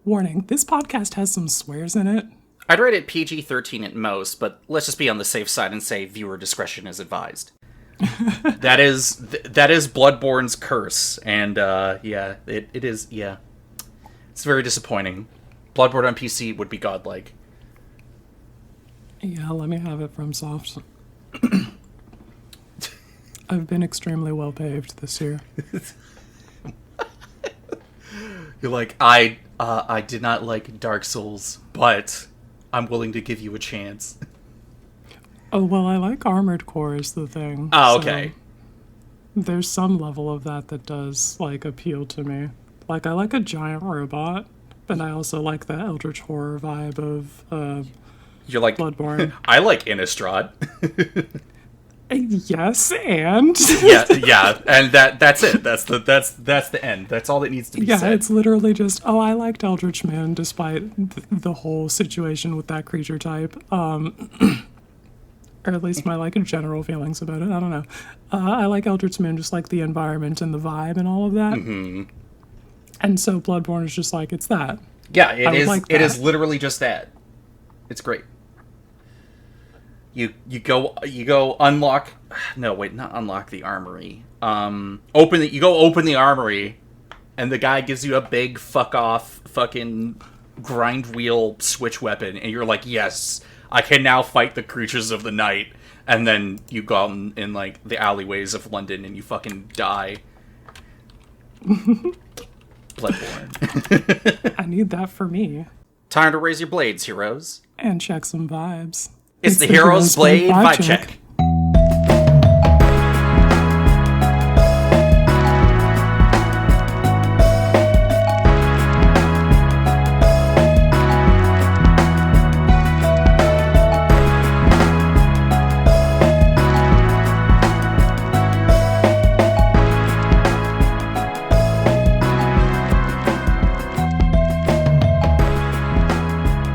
Warning, this podcast has some swears in it. I'd rate it PG-13 at most, but let's just be on the safe side and say viewer discretion is advised. that is Bloodborne's curse, and it is. It's very disappointing. Bloodborne on PC would be godlike. Yeah, let me have it from soft. I've been extremely well paved this year. You're like, I did not like Dark Souls, but I'm willing to give you a chance. Oh, well, I like Armored Core is the thing. Oh, okay. So there's some level of that does, like, appeal to me. Like, I like a giant robot, but I also like the Eldritch Horror vibe of You're like, Bloodborne. I like Innistrad. Yes, and yeah, and that's it. That's the end. That's all that needs to be said. Yeah, it's literally just, I liked Eldritch Moon despite the whole situation with that creature type. Or at least my, like, general feelings about it. I don't know. I like Eldritch Moon, just like the environment and the vibe and all of that. Mm-hmm. And so Bloodborne is just like, it's that. Yeah, it is. Like it is literally just that. It's great. You go unlock. No, wait, not unlock the armory. You go open the armory, and the guy gives you a big fuck off fucking grind wheel switch weapon, and you're like, yes, I can now fight the creatures of the night. And then you go out in like the alleyways of London, and you fucking die. Bloodborne. I need that for me. Time to raise your blades, heroes. And check some vibes. It's the Hero's Blade vibe check.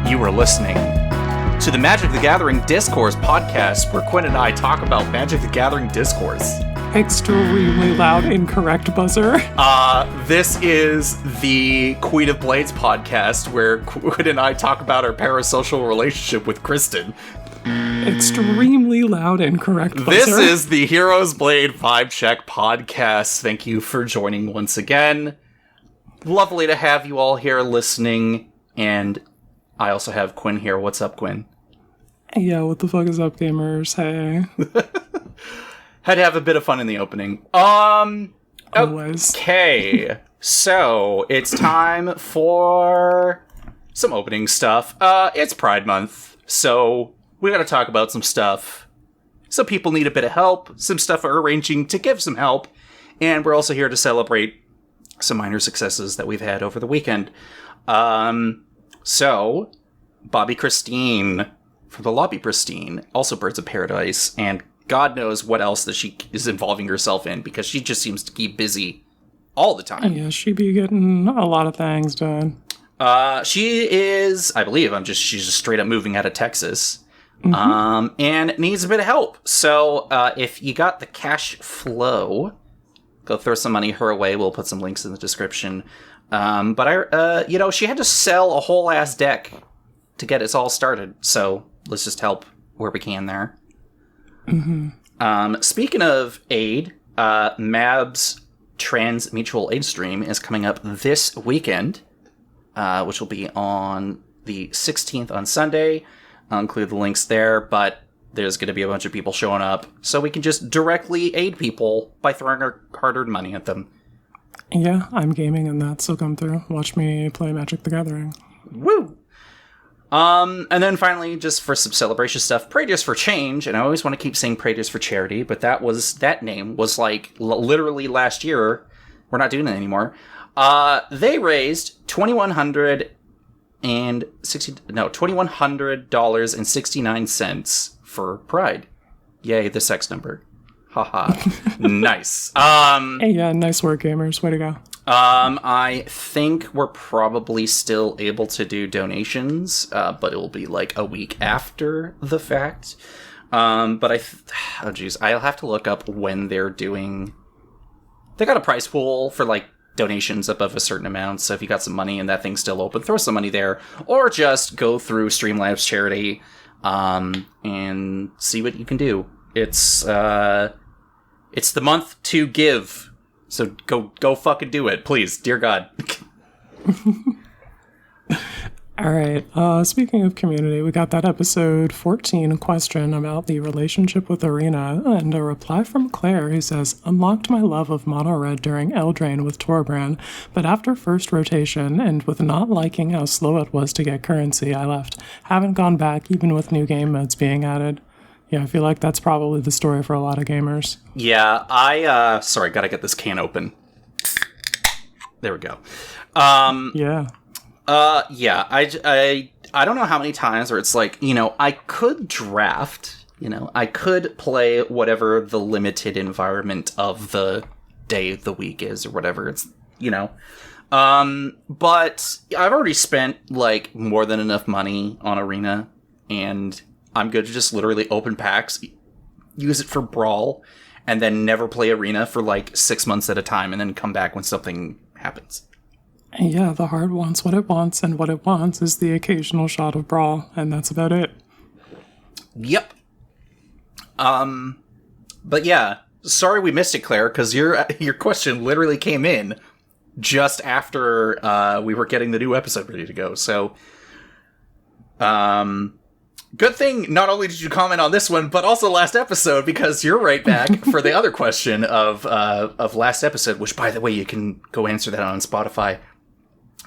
You are listening to the Magic the Gathering Discourse podcast, where Quinn and I talk about Magic the Gathering Discourse. Extremely loud, incorrect buzzer. This is the Queen of Blades podcast, where Quinn and I talk about our parasocial relationship with Kristen. Extremely loud, incorrect buzzer. This is the Hero's Blade Vibe Check podcast. Thank you for joining once again. Lovely to have you all here listening, and I also have Quinn here. What's up, Quinn? Yeah, what the fuck is up, gamers? Hey. Had to have a bit of fun in the opening. Always. Okay, so it's time for some opening stuff. It's Pride Month, so we gotta talk about some stuff. Some people need a bit of help. Some stuff are arranging to give some help. And we're also here to celebrate some minor successes that we've had over the weekend. So, Bobby Christine from the Lobby Pristine, also Birds of Paradise, and God knows what else that she is involving herself in, because she just seems to keep busy all the time. Yeah, she be getting a lot of things done. She is, I believe, she's just straight up moving out of Texas, and needs a bit of help. So, if you got the cash flow, go throw some money her way. We'll put some links in the description. But she had to sell a whole ass deck to get us all started. So let's just help where we can there. Mm-hmm. Speaking of aid, MAB's Trans Mutual Aid Stream is coming up this weekend, which will be on the 16th on Sunday. I'll include the links there, but there's going to be a bunch of people showing up, so we can just directly aid people by throwing our hard-earned money at them. Yeah, I'm gaming in that, so come through. Watch me play Magic the Gathering. Woo! And then finally, just for some celebration stuff, Pray Just for Change, and I always want to keep saying Pray Just for Charity, but that name was like literally last year. We're not doing it anymore. They raised $2,100.69 for Pride. Yay, the sex number. Haha. Nice. Hey, yeah, nice work, gamers. Way to go. I think we're probably still able to do donations, but it will be like a week after the fact. But I'll have to look up when they're doing. They got a prize pool for like donations above a certain amount. So if you got some money and that thing's still open, throw some money there, or just go through Streamlabs charity and see what you can do. It's the month to give, so go fucking do it, please, dear God. All right. Speaking of community, we got that episode 14 question about the relationship with Arena, and a reply from Claire who says, unlocked my love of mono red during Eldraine with Torbran, but after first rotation, and with not liking how slow it was to get currency, I left. Haven't gone back, even with new game modes being added. Yeah, I feel like that's probably the story for a lot of gamers. Yeah, sorry, gotta get this can open. There we go. Yeah. Yeah, I don't know how many times where it's like, I could draft, I could play whatever the limited environment of the day of the week is or whatever it's, but I've already spent like more than enough money on Arena, and I'm good to just literally open packs, use it for Brawl, and then never play Arena for like 6 months at a time, and then come back when something happens. Yeah, the heart wants what it wants, and what it wants is the occasional shot of Brawl, and that's about it. Yep. But yeah, sorry we missed it, Claire, because your question literally came in just after we were getting the new episode ready to go. So, good thing not only did you comment on this one, but also last episode, because you're right back for the other question of last episode, which, by the way, you can go answer that on Spotify.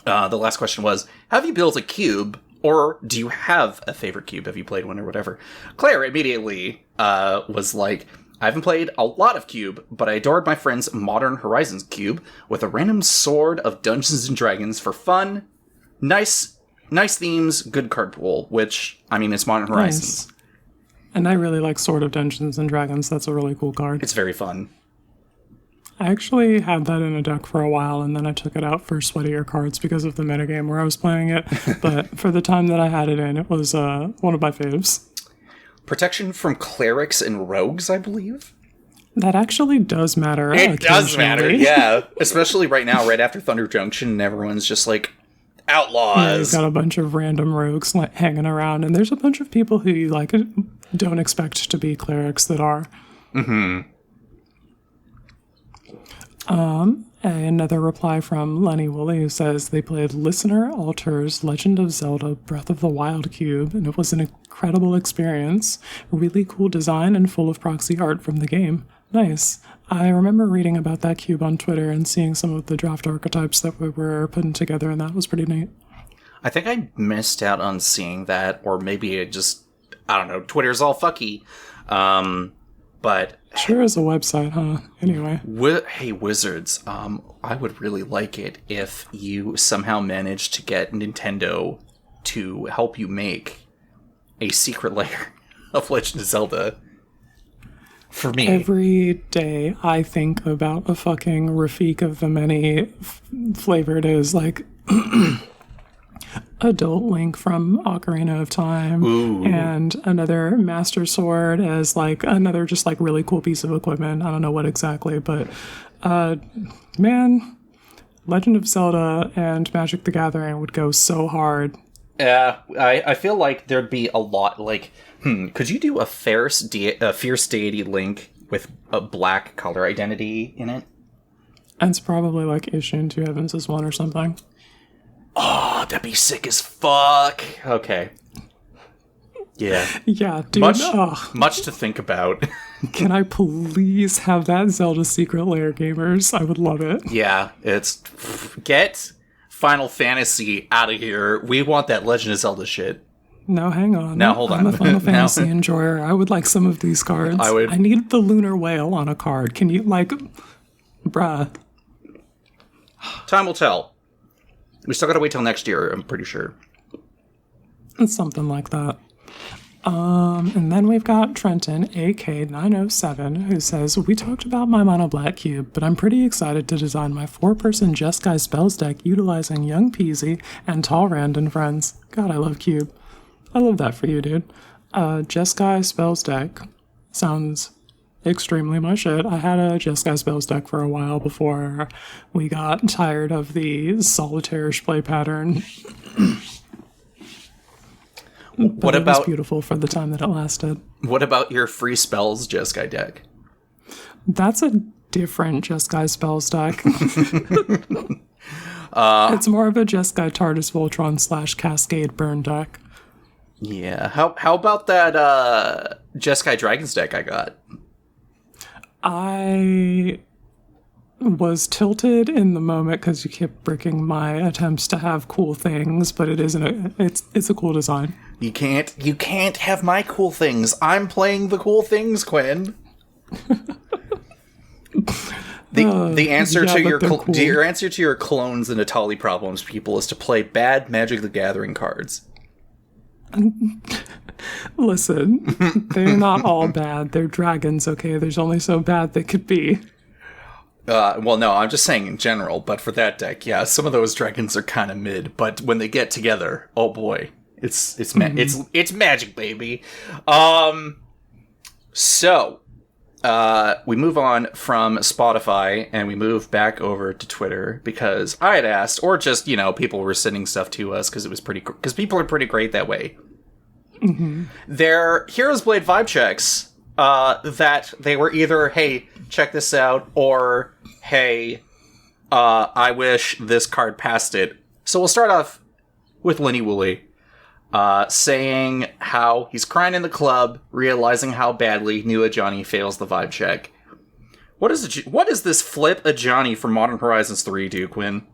The last question was, have you built a cube, or do you have a favorite cube? Have you played one or whatever? Claire immediately was like, I haven't played a lot of cube, but I adored my friend's Modern Horizons cube with a random sword of Dungeons & Dragons for fun. Nice themes, good card pool, which, I mean, it's Modern Horizons. Nice. And I really like Sword of Dungeons & Dragons. That's a really cool card. It's very fun. I actually had that in a deck for a while, and then I took it out for sweatier cards because of the metagame where I was playing it. But for the time that I had it in, it was one of my faves. Protection from clerics and rogues, I believe? That actually does matter. It does matter, yeah. Especially right now, right after Thunder Junction, and everyone's just like, outlaws. Yeah, you've got a bunch of random rogues hanging around, and there's a bunch of people who you like don't expect to be clerics that are. Mm-hmm. Another reply from Lenny Woolley, who says they played Listener Alter's Legend of Zelda Breath of the Wild cube, and it was an incredible experience. Really cool design and full of proxy art from the game. Nice. I remember reading about that cube on Twitter and seeing some of the draft archetypes that we were putting together, and that was pretty neat. I think I missed out on seeing that, or maybe it just, I don't know, Twitter's all fucky. But sure is a website, huh? Anyway. Hey, Wizards, I would really like it if you somehow managed to get Nintendo to help you make a secret layer of Legend of Zelda for me. Every day I think about a fucking Rafik of the many flavored as like Adult Link from Ocarina of Time. Ooh. And another Master Sword as like another just like really cool piece of equipment. I don't know what exactly, but man, Legend of Zelda and Magic the Gathering would go so hard. Yeah, I feel like there'd be a lot like, could you do a fierce deity Link with a black color identity in it? And it's probably like Ishin Two Heavens is one or something. Oh, that'd be sick as fuck. Okay. Yeah. Yeah, dude. Much to think about. Can I please have that Zelda Secret Lair, gamers? I would love it. Yeah, it's... Get Final Fantasy out of here. We want that Legend of Zelda shit. No, hang on. Now, hold on. I'm a Final Fantasy enjoyer. I would like some of these cards. I need the Lunar Whale on a card. Can you, like... Bruh. Time will tell. We still gotta wait till next year, I'm pretty sure. It's something like that. And then we've got Trenton, AK907, who says, we talked about my mono black cube, but I'm pretty excited to design my 4-person Jeskai spells deck utilizing Young Peasy and Tall Rand and friends. God, I love cube. I love that for you, dude. Jeskai spells deck sounds extremely my shit. I had a Jeskai Spells deck for a while before we got tired of the solitaire-ish play pattern. But it was beautiful for the time that it lasted. What about your free spells Jeskai deck? That's a different Jeskai Spells deck. It's more of a Jeskai TARDIS Voltron / Cascade Burn deck. Yeah. How about that Jeskai Dragons deck I got? I was tilted in the moment because you kept breaking my attempts to have cool things, but it isn't. It's a cool design. You can't have my cool things. I'm playing the cool things, Quinn. The answer to your answer to your clones and Atali problems, people, is to play bad Magic the Gathering cards. Listen, they're not all bad. They're dragons, okay? There's only so bad they could be. Well, no, I'm just saying in general, but for that deck, yeah, some of those dragons are kind of mid, but when they get together, oh boy, it's magic, baby. So we move on from Spotify and we move back over to Twitter because I had asked, or just, people were sending stuff to us because people are pretty great that way. Mm-hmm. Their Heroes Blade vibe checks, that they were either, hey, check this out, or hey, I wish this card passed it. So we'll start off with Lenny Woolley, saying how he's crying in the club, realizing how badly New Ajani fails the vibe check. What does this flip Ajani from Modern Horizons 3 do, Quinn?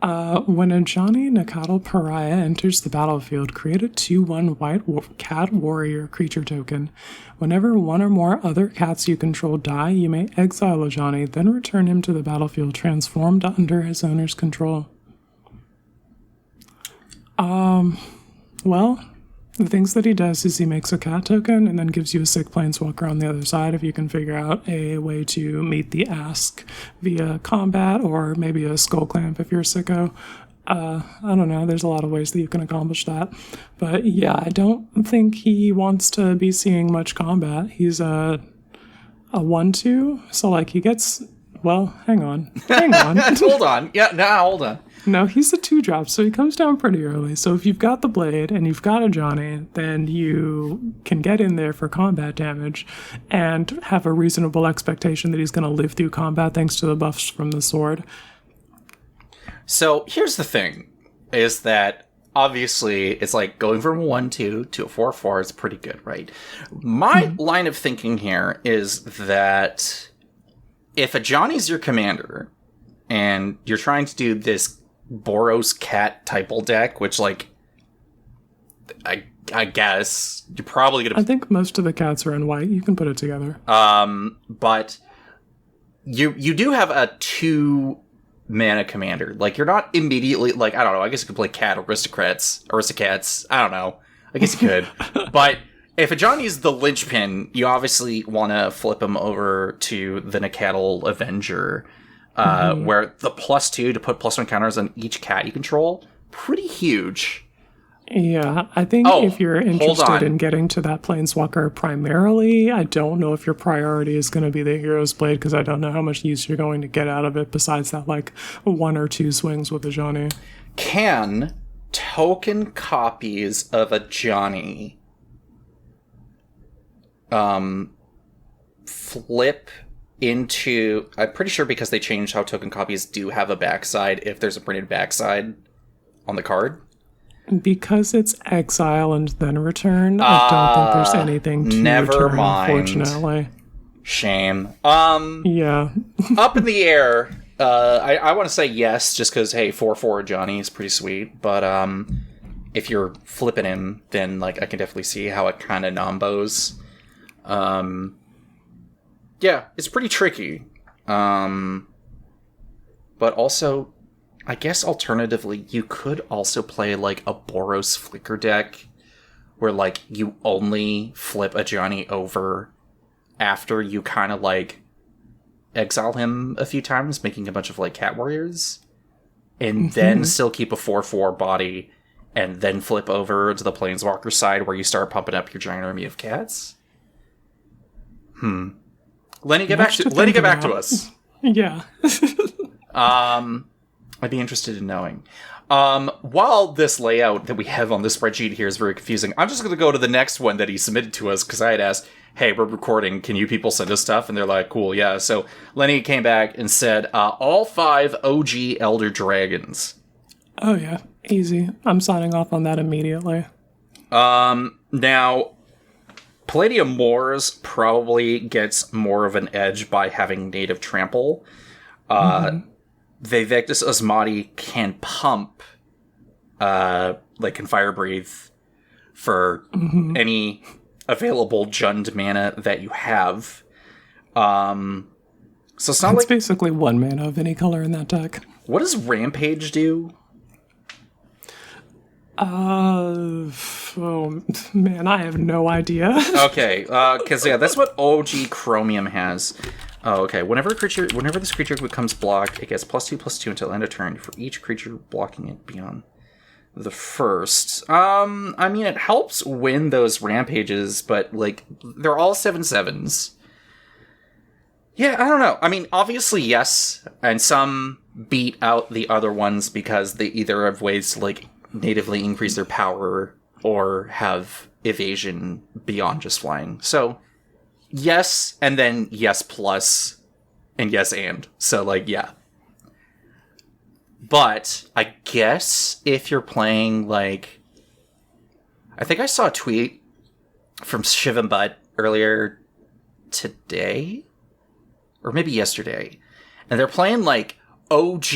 When Ajani Nakatl Pariah enters the battlefield, create a 2/1 white cat warrior creature token. Whenever one or more other cats you control die, you may exile Ajani, then return him to the battlefield transformed under his owner's control. Well, the things that he does is he makes a cat token and then gives you a sick planeswalker on the other side if you can figure out a way to meet the ask via combat or maybe a skull clamp if you're a sicko. I don't know, there's a lot of ways that you can accomplish that. But yeah, I don't think he wants to be seeing much combat. He's a 1/2, so like he gets... Well, hang on. Hold on. Yeah, hold on. No, he's a 2-drop, so he comes down pretty early. So if you've got the blade and you've got a Johnny, then you can get in there for combat damage and have a reasonable expectation that he's going to live through combat thanks to the buffs from the sword. So here's the thing, is that obviously it's like going from a 1/2 to a 4/4 is pretty good, right? My line of thinking here is that if a Johnny's your commander and you're trying to do this Boros cat typal deck, which, like, I guess you're probably gonna... I think most of the cats are in white. You can put it together. But you do have a 2 mana commander. Like, you're not immediately, like, I don't know, I guess you could play cat aristocrats, I don't know. I guess you could. But if a Johnny's the linchpin, you obviously want to flip him over to the Nakatl Avenger, where the +2 to put +1 counters on each cat you control, pretty huge. Yeah, I think if you're interested in getting to that Planeswalker primarily, I don't know if your priority is going to be the Hero's Blade, because I don't know how much use you're going to get out of it besides that, like, 1 or 2 swings with a Johnny. Can token copies of a Johnny flip into... I'm pretty sure because they changed how token copies do have a backside if there's a printed backside on the card. Because it's exile and then return, I don't think there's anything to return, unfortunately. Shame. Yeah. Up in the air, I want to say yes, just because, hey, 4/4 Johnny is pretty sweet, but if you're flipping him, then, like, I can definitely see how it kind of nombos. Yeah, it's pretty tricky. But also, I guess alternatively, you could also play, like, a Boros Flicker deck, where, like, you only flip a Johnny over after you kind of, like, exile him a few times, making a bunch of, like, Cat Warriors, and then still keep a 4/4 body, and then flip over to the Planeswalker side where you start pumping up your giant army of cats. Lenny, get Much back to about. us. Yeah. I'd be interested in knowing. While this layout that we have on this spreadsheet here is very confusing, I'm just going to go to the next one that he submitted to us, because I had asked, hey, we're recording, can you people send us stuff? And they're like, cool, yeah. So Lenny came back and said, all 5 OG Elder Dragons. Oh, yeah. Easy. I'm signing off on that immediately. Now, Palladium Moors probably gets more of an edge by having native trample. Vivectus Osmati can pump, can Fire Breathe for any available Jund mana that you have. So it's not It's basically 1 mana of any color in that deck. What does Rampage do? Oh, man, I have no idea. Okay, because that's what OG Chromium has. Oh, okay. Whenever this creature becomes blocked, it gets +2/+2 until end of turn for each creature blocking it beyond the first. I mean, it helps win those rampages, but they're all 7/7s. Yeah, I don't know. I mean, obviously, yes, and some beat out the other ones because they either have ways to natively increase their power or have evasion beyond just flying. So, yes, and then yes plus, and yes and. So, yeah. But, I guess if you're playing, I think I saw a tweet from Shiv and Butt earlier today? Or maybe yesterday. And they're playing, OG,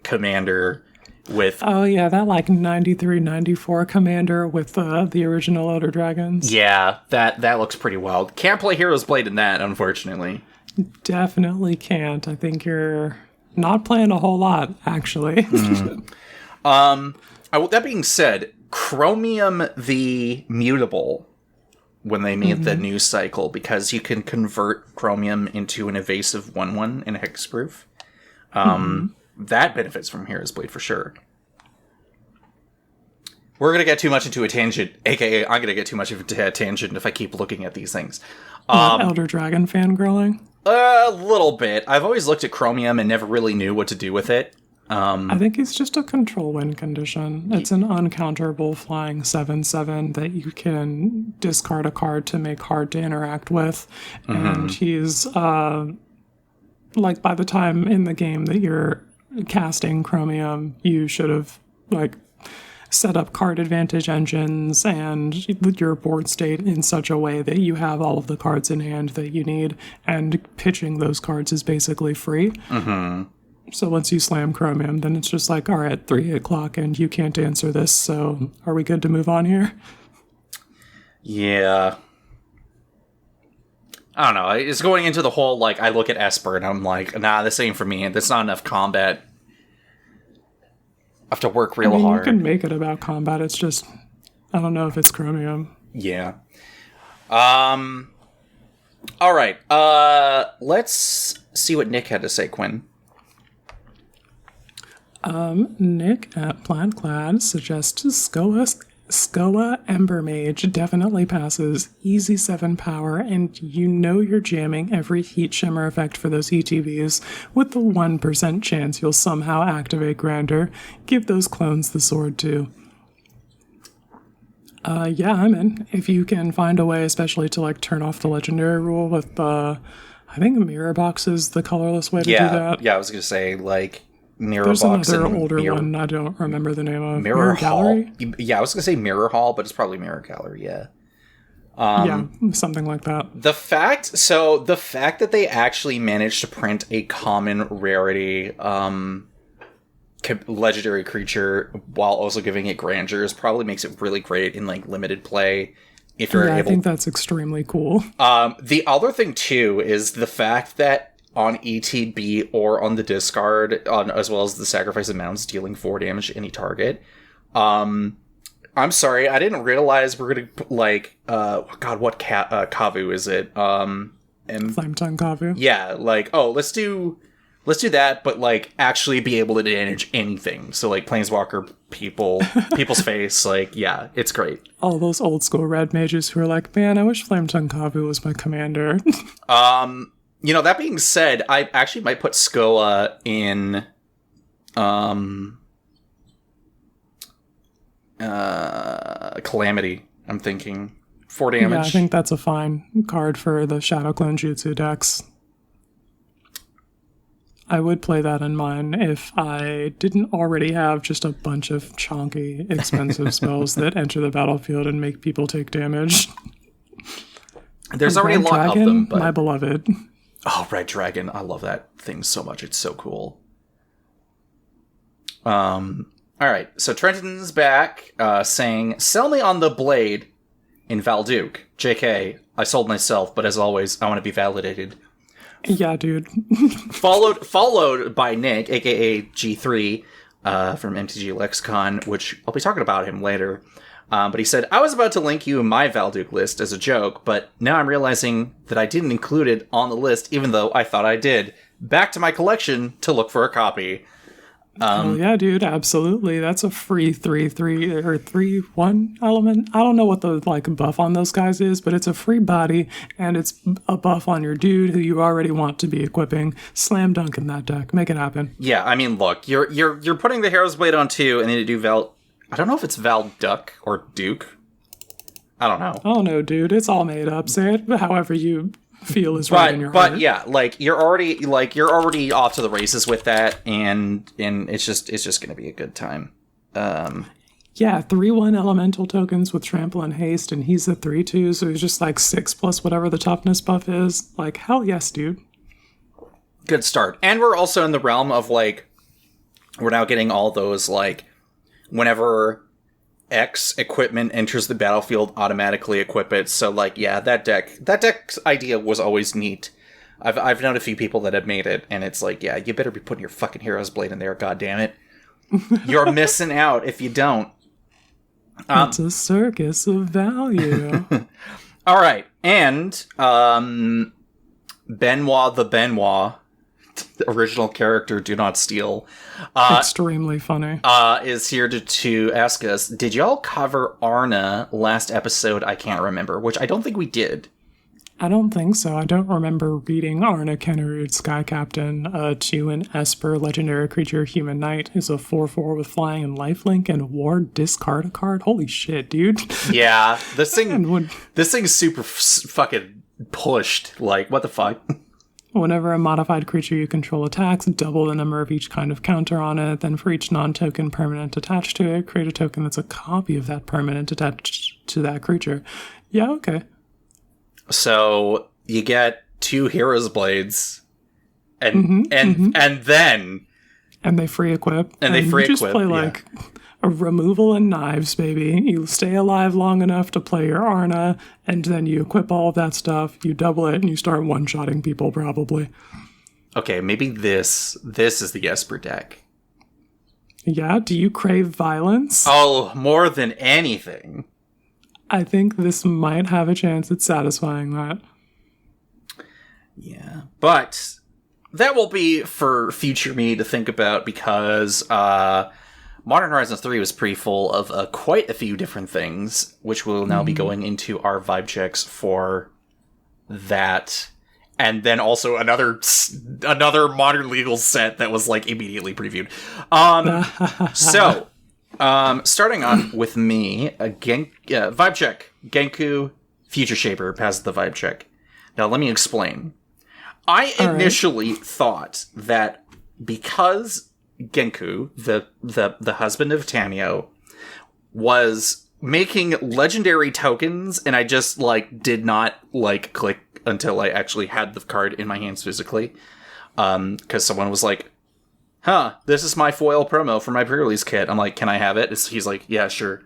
Commander with... Oh, yeah, that, 93, 94 Commander with the original Elder Dragons. Yeah, that looks pretty wild. Can't play Heroes Blade in that, unfortunately. Definitely can't. I think you're not playing a whole lot, actually. That being said, Chromium the Mutable, when they made the new cycle, because you can convert Chromium into an evasive 1/1 in hexproof. That benefits from Heroes Blade for sure. We're going to get too much into a tangent, aka I'm going to get too much into a tangent if I keep looking at these things. Elder Dragon fangirling? A little bit. I've always looked at Chromium and never really knew what to do with it. I think it's just a control win condition. It's an uncounterable flying 7/7 that you can discard a card to make hard to interact with. And he's, by the time in the game that you're casting Chromium, you should have, set up card advantage engines and your board state in such a way that you have all of the cards in hand that you need, and pitching those cards is basically free. So once you slam Chromium, then it's just all right, 3 o'clock and you can't answer this, so are we good to move on here? Yeah. I don't know. It's going into the whole, I look at Esper and I'm like, nah, this ain't for me. There's not enough combat. I have to work real hard. You can make it about combat. It's just, I don't know if it's Chromium. Yeah. All right. Let's see what Nick had to say, Quinn. Nick at Plaidclad suggests Skoa Ember Mage definitely passes, easy 7 power, and you're jamming every Heat Shimmer effect for those ETBs with the 1% chance you'll somehow activate Grander. Give those clones the sword too. Yeah, I'm in. If you can find a way, especially to turn off the legendary rule with I think Mirror Box is the colorless way to do that. Yeah, I was gonna say Mirror There's Box another and older one I don't remember the name of. Mirror Hall. Gallery? Yeah, I was gonna say Mirror Hall, but it's probably Mirror Gallery. Yeah. Yeah, something like that. The fact that they actually managed to print a common rarity legendary creature while also giving it grandeurs probably makes it really great in limited play. If you're able, I think that's extremely cool. The other thing too is the fact that on ETB or on the discard, as well as the sacrifice of mounts, dealing 4 damage to any target. I'm sorry, I didn't realize we're gonna what Kavu is it? Flametongue Kavu. Yeah, let's let's do that, but like actually be able to damage anything. So like planeswalker people's face. Like, yeah, it's great. All those old school red mages who are like, man, I wish Flame Tongue Kavu was my commander. That being said, I actually might put Skoa in Calamity, I'm thinking. 4 damage. Yeah, I think that's a fine card for the Shadow Clone Jutsu decks. I would play that in mine if I didn't already have just a bunch of chonky, expensive spells that enter the battlefield and make people take damage. There's already a lot Dragon, of them, but... my beloved. Oh, Red Dragon. I love that thing so much. It's so cool. All right. So Trenton's back saying, sell me on the blade in Valduke. JK, I sold myself, but as always, I want to be validated. Yeah, dude. followed by Nick, aka G3, from MTG Lexicon, which I'll be talking about him later. But he said, I was about to link you in my Valduke list as a joke, but now I'm realizing that I didn't include it on the list, even though I thought I did. Back to my collection to look for a copy. Oh yeah, dude, absolutely. That's a free 3/3 or 3/1 element. I don't know what the buff on those guys is, but it's a free body and it's a buff on your dude who you already want to be equipping. Slam dunk in that deck. Make it happen. Yeah, I mean, look, you're putting the Hero's Blade on 2 and then you do I don't know if it's Valduck or Duke. I don't know. Oh no, dude, it's all made up. Say it however you feel is right in your heart. But yeah, you're already off to the races with that, and it's just gonna be a good time. Yeah, 3/1 elemental tokens with trample and haste, and he's a 3/2, so he's just 6 plus whatever the toughness buff is. Hell yes, dude. Good start. And we're also in the realm of we're now getting all those whenever X equipment enters the battlefield, automatically equip it. So that deck's idea was always neat. I've known a few people that have made it, and it's you better be putting your fucking Hero's Blade in there, goddammit. You're missing out if you don't. It's a circus of value. All right, and Benoit the Benoit, the original character, Do Not Steal, extremely funny, is here to ask us, did y'all cover Arna last episode? I can't remember, which I don't think we did. I don't think so. I don't remember reading Arna Kennerud, Sky Captain, 2 and Esper, legendary creature, human knight, is a 4/4 with flying and lifelink, and war, discard a card. Holy shit, dude. Yeah, this thing's super fucking pushed. What the fuck? Whenever a modified creature you control attacks, double the number of each kind of counter on it. Then for each non-token permanent attached to it, create a token that's a copy of that permanent attached to that creature. Yeah, okay. So you get 2 Hero's Blades, and then they free equip, and they free you just equip. Play a removal and knives, baby. You stay alive long enough to play your Arna, and then you equip all of that stuff. You double it, and you start one-shotting people, probably. Okay, maybe this is the Esper deck. Yeah, do you crave violence? Oh, more than anything. I think this might have a chance at satisfying that. Yeah, but that will be for future me to think about, because Modern Horizons 3 was pretty full of quite a few different things, which we'll now be going into our vibe checks for that. And then also another Modern Legal set that was immediately previewed. So, starting off with me, vibe check. Genku Future Shaper passes the vibe check. Now let me explain. I initially thought that because Genku, the husband of Tanio, was making legendary tokens, and I just did not click until I actually had the card in my hands physically, because someone was like, this is my foil promo for my pre-release kit. I'm like, can I have it? He's like, yeah, sure.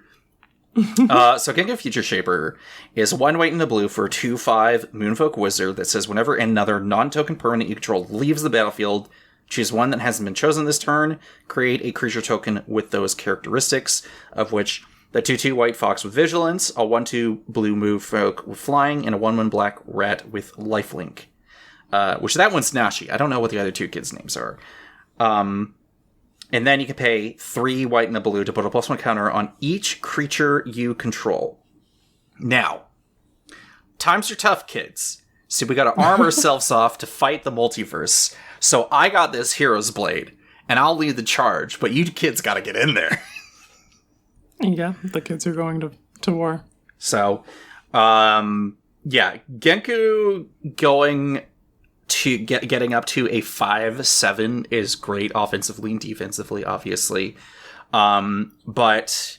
So Genku Future Shaper is 1 white and a blue for 2/5 Moonfolk Wizard that says whenever another non-token permanent you control leaves the battlefield, choose one that hasn't been chosen this turn, create a creature token with those characteristics, of which the 2/2 white fox with vigilance, a 1/2 blue move folk with flying, and a 1/1 black rat with lifelink. which that one's Nashi. I don't know what the other two kids' names are. And then you can pay 3 white and a blue to put a +1 counter on each creature you control. Now, times are tough, kids. So we gotta arm ourselves off to fight the multiverse. So I got this Hero's Blade, and I'll lead the charge, but you kids gotta get in there. Yeah, the kids are going to war. So, yeah, Genku going to getting up to a 5/7 is great offensively and defensively, obviously. But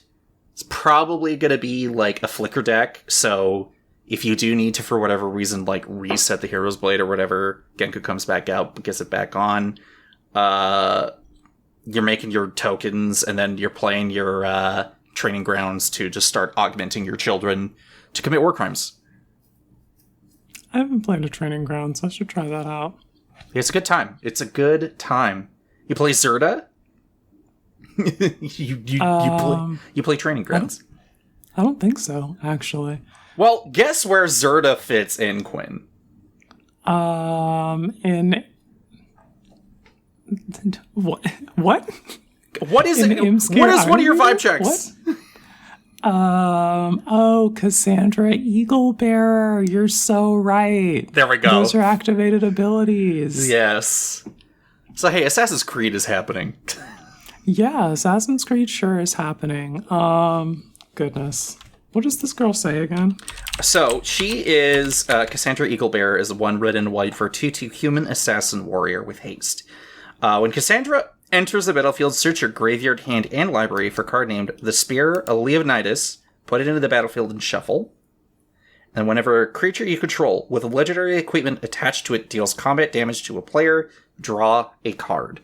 it's probably going to be like a flicker deck. So if you do need to, for whatever reason, like reset the Hero's Blade or whatever, Genku comes back out, gets it back on. You're making your tokens, and then you're playing your training grounds to just start augmenting your children to commit war crimes. I haven't played a training ground, so I should try that out. It's a good time. It's a good time. You play Zerda? you play training grounds? I don't think so, actually. Well, guess where Zerda fits in, Quinn? In what? What is it? What is one of your vibe checks? What? Cassandra Eaglebearer. You're so right. There we go. Those are activated abilities. Yes. So, hey, Assassin's Creed is happening. Yeah, Assassin's Creed sure is happening. Goodness. What does this girl say again? So, she is, Cassandra Eaglebearer is 1 red and white for 2/2 human assassin warrior with haste. When Cassandra enters the battlefield, search your graveyard, hand, and library for a card named the Spear of Leonidas, put it into the battlefield and shuffle. And whenever a creature you control with legendary equipment attached to it deals combat damage to a player, draw a card.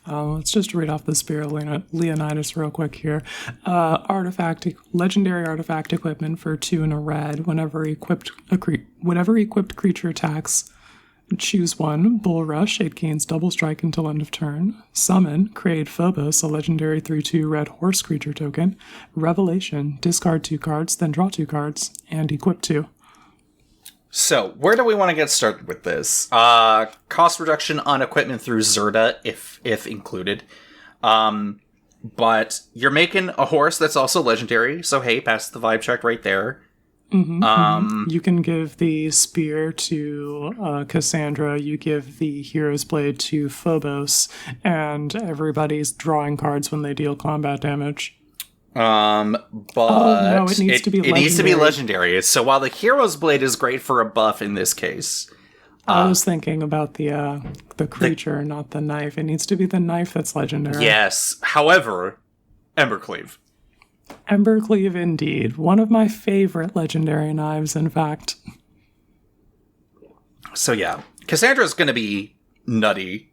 Let's just read off the Spear of Leonidas real quick here. Legendary artifact equipment for 2 and a red. Whenever equipped creature attacks, choose 1. Bull Rush. It gains double strike until end of turn. Summon. Create Phobos, a legendary 3/2 red horse creature token. Revelation. Discard 2 cards, then draw 2 cards, and equip 2. So, where do we want to get started with this? Cost reduction on equipment through Zerda, if included. But you're making a horse that's also legendary, so hey, pass the vibe check right there. You can give the Spear to Cassandra, you give the Hero's Blade to Phobos, and everybody's drawing cards when they deal combat damage. But no, it needs to be legendary. It needs to be legendary. So while the Hero's Blade is great for a buff in this case, I was thinking about the creature, not the knife. It needs to be the knife that's legendary. Yes. However, Embercleave. Embercleave, indeed. One of my favorite legendary knives, in fact. So yeah, Cassandra's going to be nutty.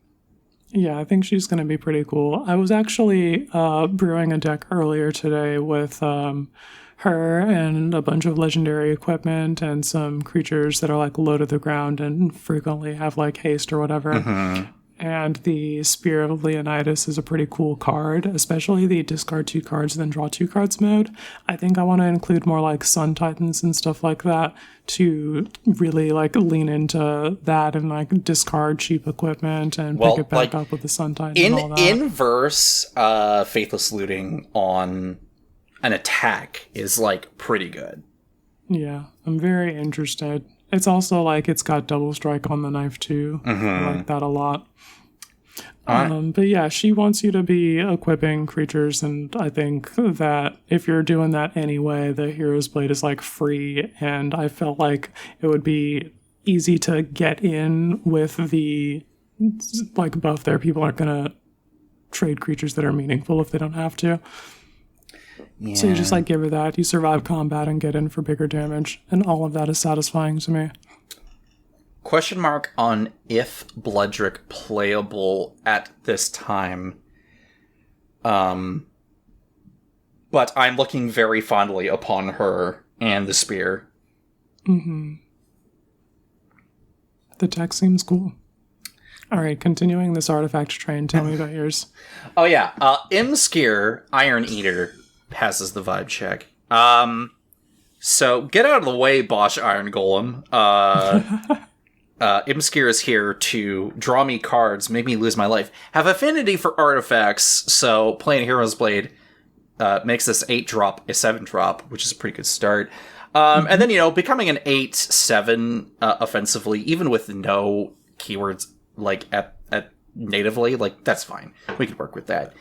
Yeah, I think she's going to be pretty cool. I was actually brewing a deck earlier today with her and a bunch of legendary equipment and some creatures that are like low to the ground and frequently have like haste or whatever. And the Spear of Leonidas is a pretty cool card, especially the discard 2 cards then draw 2 cards mode. I think I want to include more like Sun Titans and stuff like that to really like lean into that and like discard cheap equipment and pick it back up with the Sun Titan and all that. Inverse Faithless Looting on an attack is like pretty good. Yeah, I'm very interested. It's also like it's got double strike on the knife too. I like that a lot. But yeah, she wants you to be equipping creatures, and I think that if you're doing that anyway, the Hero's Blade is like free, and I felt like it would be easy to get in with the like buff there. People aren't gonna trade creatures that are meaningful if they don't have to. Yeah. So you just like give her that, you survive combat and get in for bigger damage, and all of that is satisfying to me. Question mark on if Bloodrick playable at this time. But I'm looking very fondly upon her and the Spear. The deck seems cool. All right, continuing this artifact train, tell me about yours. Oh yeah, Imskir, Iron Eater, passes the vibe check. So, get out of the way, Bosch Iron Golem. Imskir is here to draw me cards, make me lose my life. Have affinity for artifacts, so playing Hero's Blade makes this 8-drop a 7-drop, which is a pretty good start. And then, becoming an 8/7 offensively, even with no keywords like at natively, like that's fine. We could work with that.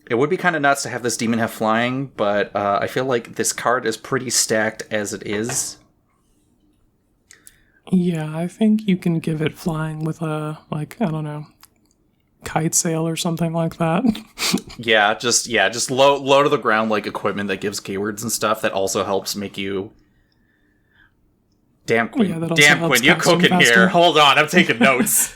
It would be kind of nuts to have this demon have flying, but I feel like this card is pretty stacked as it is. Yeah, I think you can give it flying with a, like, I don't know, kite sail or something like that. just low to the ground like equipment that gives keywords and stuff that also helps make you. Damn, Quinn. You cooking here. Hold on, I'm taking notes.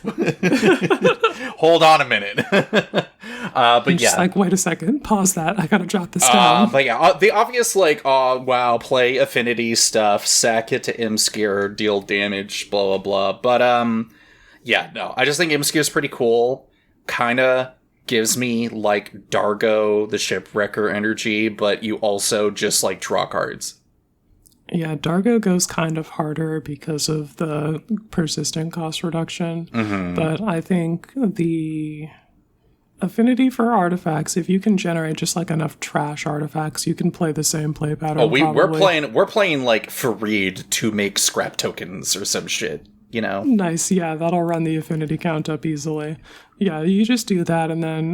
Hold on a minute. But I'm just like, wait a second, pause that. I gotta jot this down. But yeah, the obvious play affinity stuff, sack it to Imskir, deal damage, blah blah blah. But I just think Imskir is pretty cool. Kinda gives me like Dargo the Shipwrecker energy, but you also just like draw cards. Yeah, Dargo goes kind of harder because of the persistent cost reduction, but I think the affinity for artifacts, if you can generate just like enough trash artifacts, you can play the same play pattern. Oh, we're playing like Fareed to make scrap tokens or some shit. Nice, yeah, that'll run the affinity count up easily. Yeah, you just do that, and then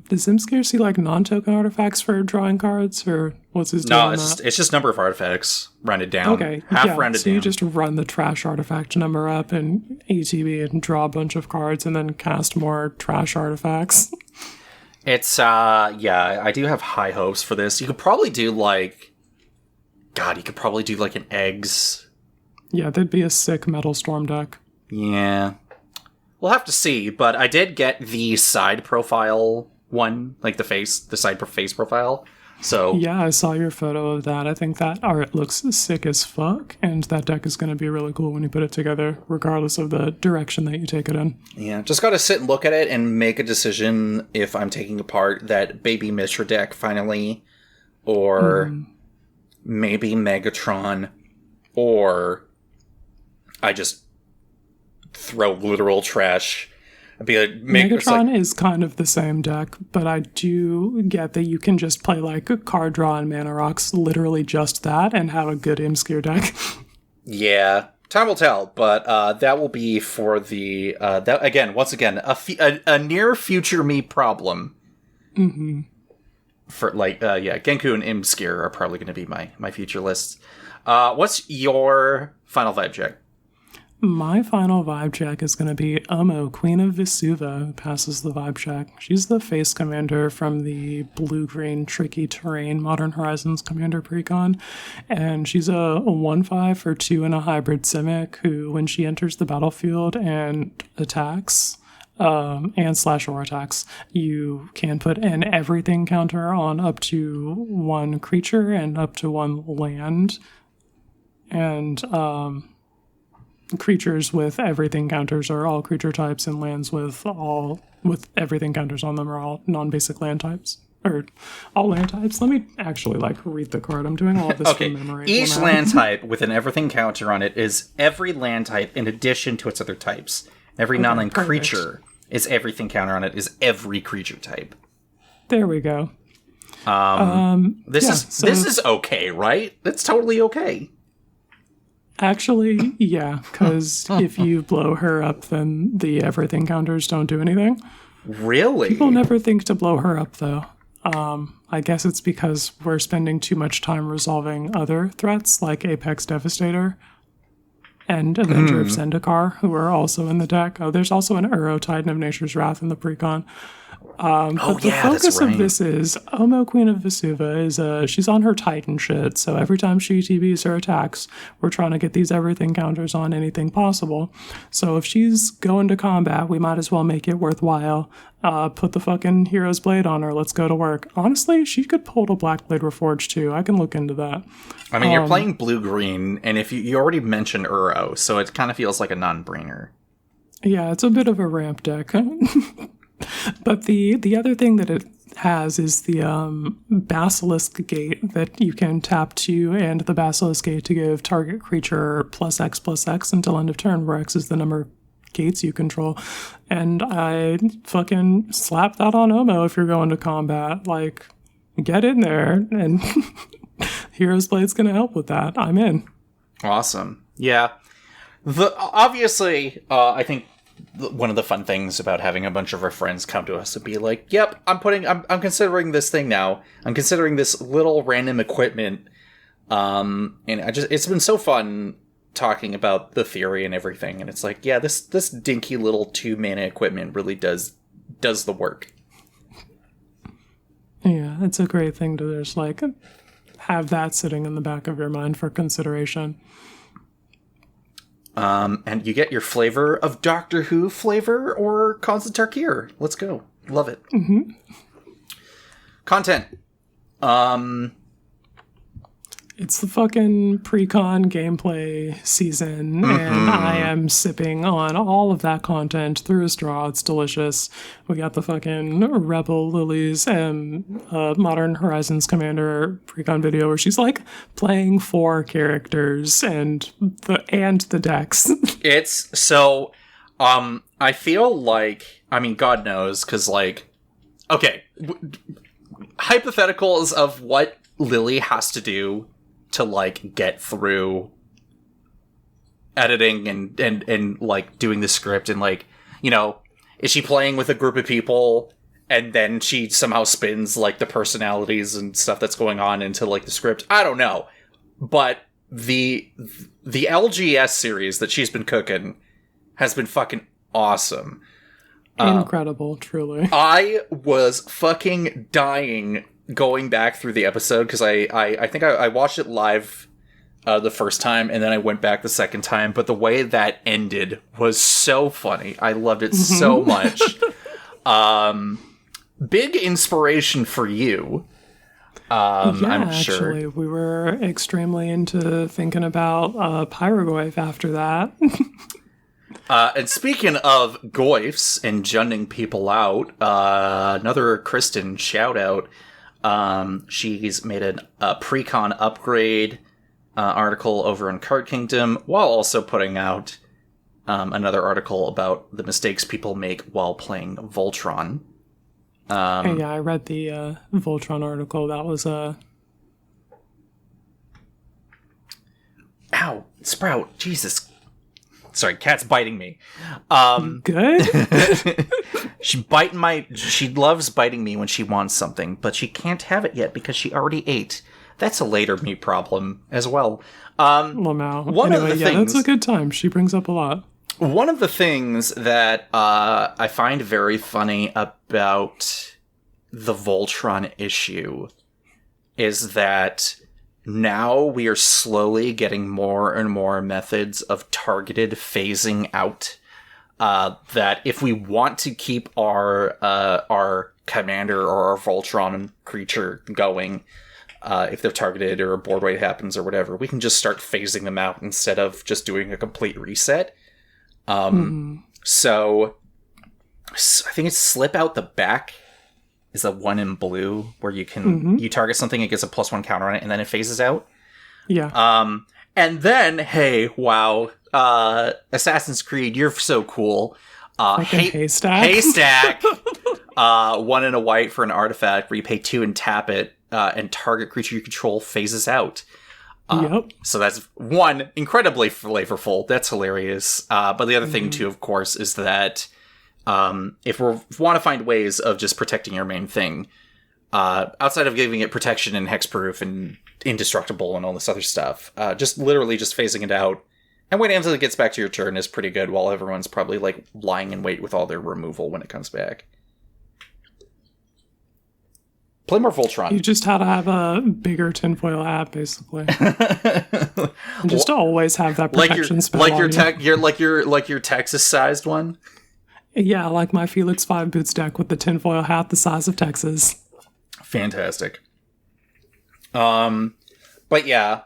does Imskir see like non-token artifacts for drawing cards, or what's his deal on that? It's just number of artifacts rounded down. Okay, rounded down. You just run the trash artifact number up in ATB and draw a bunch of cards, and then cast more trash artifacts. It's I do have high hopes for this. You could probably do an eggs. Yeah, that'd be a sick Metal Storm deck. Yeah. We'll have to see, but I did get the side profile one, like the side face profile. So yeah, I saw your photo of that. I think that art looks sick as fuck, and that deck is going to be really cool when you put it together, regardless of the direction that you take it in. Yeah, just got to sit and look at it and make a decision if I'm taking apart that Baby Mishra deck finally, or maybe Megatron, or I just throw literal trash. I'd be like, Megatron is kind of the same deck, but I do get that you can just play like a card draw and mana rocks, literally just that, and have a good Imskir deck. Yeah, time will tell, but that will be for the a near future me problem. For Genku and Imskir are probably going to be my future lists. What's your final vibe check? My final vibe check is going to be Omo, Queen of Vesuva, who passes the vibe check. She's the face commander from the blue-green tricky terrain Modern Horizons commander precon, and she's a 1/5 for 2 and a hybrid Simic who, when she enters the battlefield and attacks, and /or attacks, you can put an everything counter on up to 1 creature and up to 1 land, and creatures with everything counters are all creature types, and lands with everything counters on them are all non-basic land types, or all land types. Let me actually read the card. I'm doing all of this from memory. Each land type with an everything counter on it is every land type in addition to its other types. Every non-land creature is everything counter on it is every creature type. There we go. This is okay, right? That's totally okay. Actually, yeah, because if you blow her up, then the everything counters don't do anything. Really? People never think to blow her up, though. I guess it's because we're spending too much time resolving other threats, like Apex Devastator and Avenger of Zendikar, who are also in the deck. Oh, there's also an Uro Titan of Nature's Wrath in the precon. But the focus of this is Omo, Queen of Vesuva, she's on her Titan shit, so every time she TBs her attacks, we're trying to get these everything counters on anything possible. So if she's going to combat, we might as well make it worthwhile. Put the fucking Hero's Blade on her, let's go to work. Honestly, she could pull the Black Blade Reforged too, I can look into that. I mean, you're playing blue-green, and if you already mentioned Uro, so it kind of feels like a non-brainer. Yeah, it's a bit of a ramp deck. But the other thing that it has is the Basilisk Gate that you can tap to, and the Basilisk Gate to give target creature +X/+X until end of turn, where X is the number of gates you control. And I fucking slap that on Omo if you're going to combat. Like, get in there, and Hero's Blade's gonna help with that. I'm in. Awesome. Yeah. Obviously, I think one of the fun things about having a bunch of our friends come to us and be like, "Yep, I'm considering this thing now. I'm considering this little random equipment." And it's been so fun talking about the theory and everything. And it's like, yeah, this dinky little 2-mana equipment really does the work. Yeah, it's a great thing to just like have that sitting in the back of your mind for consideration. And you get your flavor of Doctor Who flavor or Constant Tarkir. Let's go. Love it. Mm-hmm. Content. It's the fucking pre-con gameplay season, and I am sipping on all of that content through a straw. It's delicious. We got the fucking Rebel Lilies and Modern Horizons Commander pre-con video where she's like playing 4 characters and the decks. It's so, I feel like, I mean, God knows, because like, okay, hypotheticals of what Lily has to do to like get through editing and like doing the script, and like, you know, is she playing with a group of people and then she somehow spins like the personalities and stuff that's going on into like the script? I don't know, but the LGS series that she's been cooking has been fucking awesome. Incredible, truly. I was fucking dying going back through the episode, because I think I watched it live the first time, and then I went back the second time, but the way that ended was so funny. I loved it so much. Big inspiration for you. I'm sure. Actually, we were extremely into thinking about Pyrogoyf after that. And speaking of goifs and junning people out, another Kristen shout out. She's made a pre-con upgrade article over in Card Kingdom, while also putting out another article about the mistakes people make while playing Voltron. Yeah, I read the Voltron article. That was a... Ow! Sprout! Jesus! Sorry, cat's biting me. Good? She loves biting me when she wants something, but she can't have it yet because she already ate. That's a later me problem as well. Lamau. One anyway, of the yeah, things, that's a good time. She brings up a lot. One of the things that I find very funny about the Voltron issue is that now we are slowly getting more and more methods of targeted phasing out. That if we want to keep our commander or our Voltron creature going, if they're targeted or a board weight happens or whatever, we can just start phasing them out instead of just doing a complete reset. So I think it's Slip Out the Back is the one in blue where you can you target something, it gets a +1 counter on it, and then it phases out. Yeah. And then, hey, wow, Assassin's Creed, you're so cool. Haystack. Haystack. 1 and a white for an artifact where you pay 2 and tap it, and target creature you control phases out. Yep. So that's one, incredibly flavorful. That's hilarious. But the other thing, too, of course, is that if we want to find ways of just protecting your main thing, outside of giving it protection and hexproof and indestructible and all this other stuff, just literally just phasing it out and waiting until it gets back to your turn is pretty good, while everyone's probably like lying in wait with all their removal when it comes back. Play more Voltron. You just had to have a bigger tinfoil hat, basically. And just always have that protection spell on you. Like your Texas-sized one. Yeah, like my Felix 5 Boots deck with the tinfoil hat the size of Texas. Fantastic. But yeah,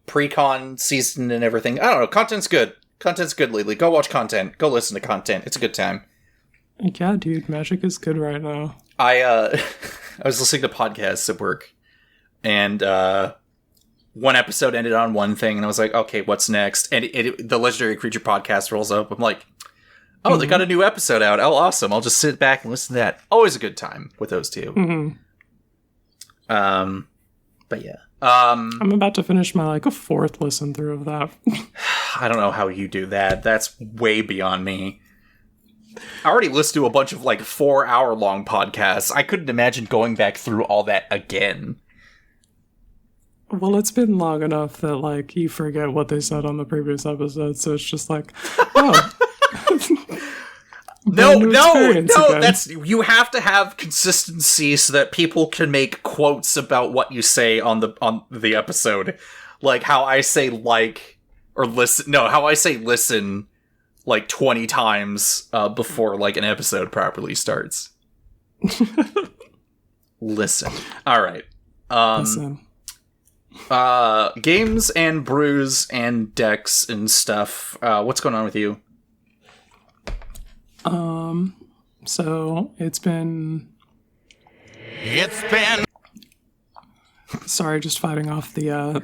pre-con season and everything. I don't know. Content's good. Content's good lately. Go watch content. Go listen to content. It's a good time. Yeah, dude, Magic is good right now. I was listening to podcasts at work, and one episode ended on one thing, and I was like, okay, what's next? And the Legendary Creature podcast rolls up. I'm like, oh, they got a new episode out. Oh, awesome. I'll just sit back and listen to that. Always a good time with those two. But yeah. I'm about to finish my, like, a fourth listen through of that. I don't know how you do that. That's way beyond me. I already listened to a bunch of, like, 4-hour-long podcasts. I couldn't imagine going back through all that again. Well, it's been long enough that, like, you forget what they said on the previous episode, so it's just like, oh. No, again. that's, you have to have consistency so that people can make quotes about what you say on the episode. Like how I say like, or listen, no, how I say listen like 20 times before like an episode properly starts. Listen. All right. Listen. Games and brews and decks and stuff. What's going on with you? So it's been... Sorry, just fighting off the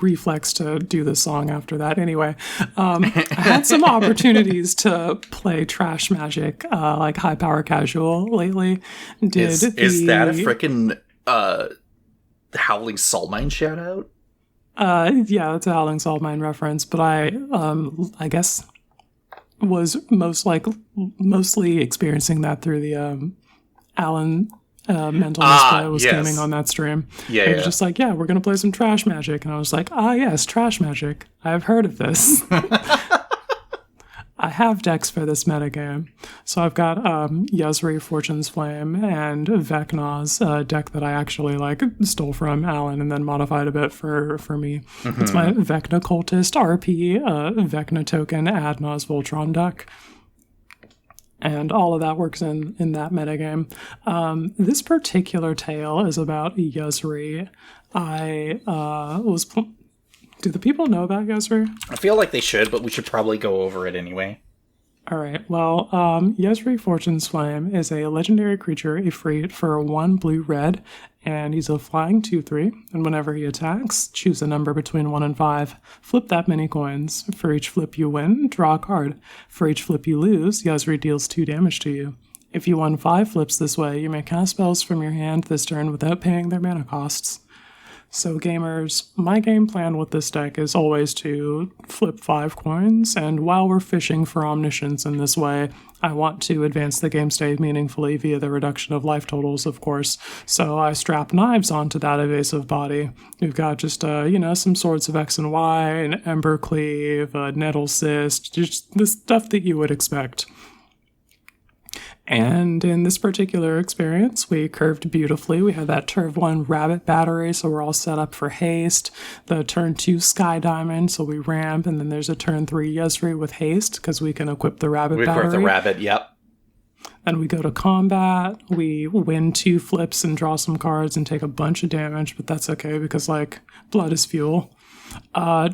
reflex to do the song after that. Anyway, I had some opportunities to play Trash Magic, like high power casual lately. Is that a frickin' Howling Saltmine shout out? Yeah, it's a Howling Saltmine reference, but I guess was mostly experiencing that through the Alan mental display was gaming on that stream. It was just like, yeah, we're gonna play some Trash Magic, and I was like, yes, Trash Magic. I've heard of this. I have decks for this metagame. So I've got Yuzri, Fortune's Flame, and Vecna's deck that I actually like stole from Alan and then modified a bit for me. Mm-hmm. It's my Vecna Cultist RP, Vecna Token, Adna's Voltron deck. And all of that works in that metagame. This particular tale is about Yuzri. Do the people know about Yuzri? I feel like they should, but we should probably go over it anyway. All right. Well, Yuzri Fortune's Flame is a legendary creature, a Ifrit, for 1 blue-red, and he's a flying 2/3. And whenever he attacks, choose a number between 1 and 5. Flip that many coins. For each flip you win, draw a card. For each flip you lose, Yuzri deals 2 damage to you. If you won 5 flips this way, you may cast spells from your hand this turn without paying their mana costs. So gamers, my game plan with this deck is always to flip 5 coins, and while we're fishing for omniscience in this way, I want to advance the game state meaningfully via the reduction of life totals, of course. So I strap knives onto that evasive body. We've got just, some Swords of X and Y, an Ember Cleave, a Nettle Cyst, just the stuff that you would expect. And in this particular experience, we curved beautifully. We had that turn 1 Rabbit Battery, so we're all set up for haste. The turn 2 Sky Diamond, so we ramp, and then there's a turn 3 Yuzri with haste, because we can equip the Rabbit Battery. We equip the Rabbit, yep. Then we go to combat, we win 2 flips and draw some cards and take a bunch of damage, but that's okay, because, blood is fuel.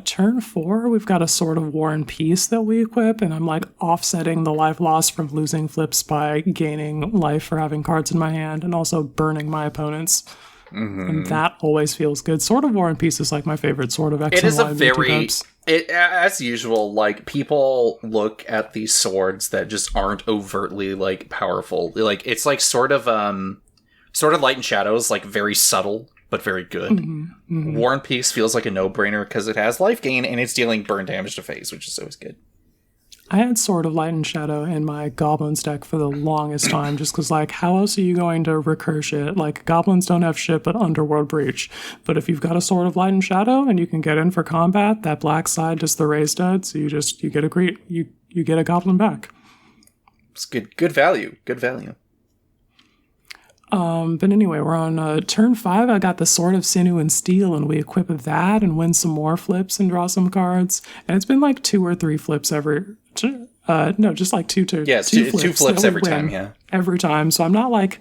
Turn 4, we've got a Sword of War and Peace that we equip, and I'm offsetting the life loss from losing flips by gaining life for having cards in my hand and also burning my opponents. Mm-hmm. And that always feels good. Sword of War and Peace is my favorite Sword of X and Y. As usual, people look at these swords that just aren't overtly powerful. It's sort of Light and Shadows, very subtle but very good. Mm-hmm, mm-hmm. War and Peace feels like a no-brainer because it has life gain and it's dealing burn damage to face, which is always good. I had Sword of Light and Shadow in my Goblins deck for the longest time, just because, how else are you going to recur shit? Goblins don't have shit but Underworld Breach. But if you've got a Sword of Light and Shadow and you can get in for combat, that black side does the raise dead, so you get a Goblin back. It's good value. Good value. But anyway, we're on turn 5. I got the Sword of Sinew and Steel, and we equip that and win some more flips and draw some cards. And it's been 2 or 3 flips every... no, just 2 to... Yeah, two flips every time, yeah. Every time. So I'm not,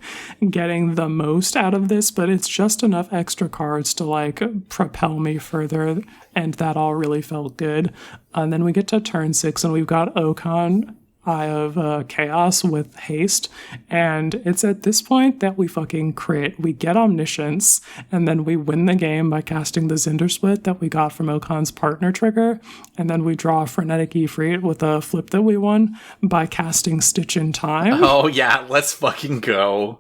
getting the most out of this, but it's just enough extra cards to, propel me further, and that all really felt good. And then we get to turn 6, and we've got Okon... Eye of Chaos with haste, and it's at this point that we fucking crit. We get Omniscience, and then we win the game by casting the Zinder Split that we got from Okan's partner trigger, and then we draw Frenetic Ifrit with a flip that we won by casting Stitch in Time. Oh yeah, let's fucking go.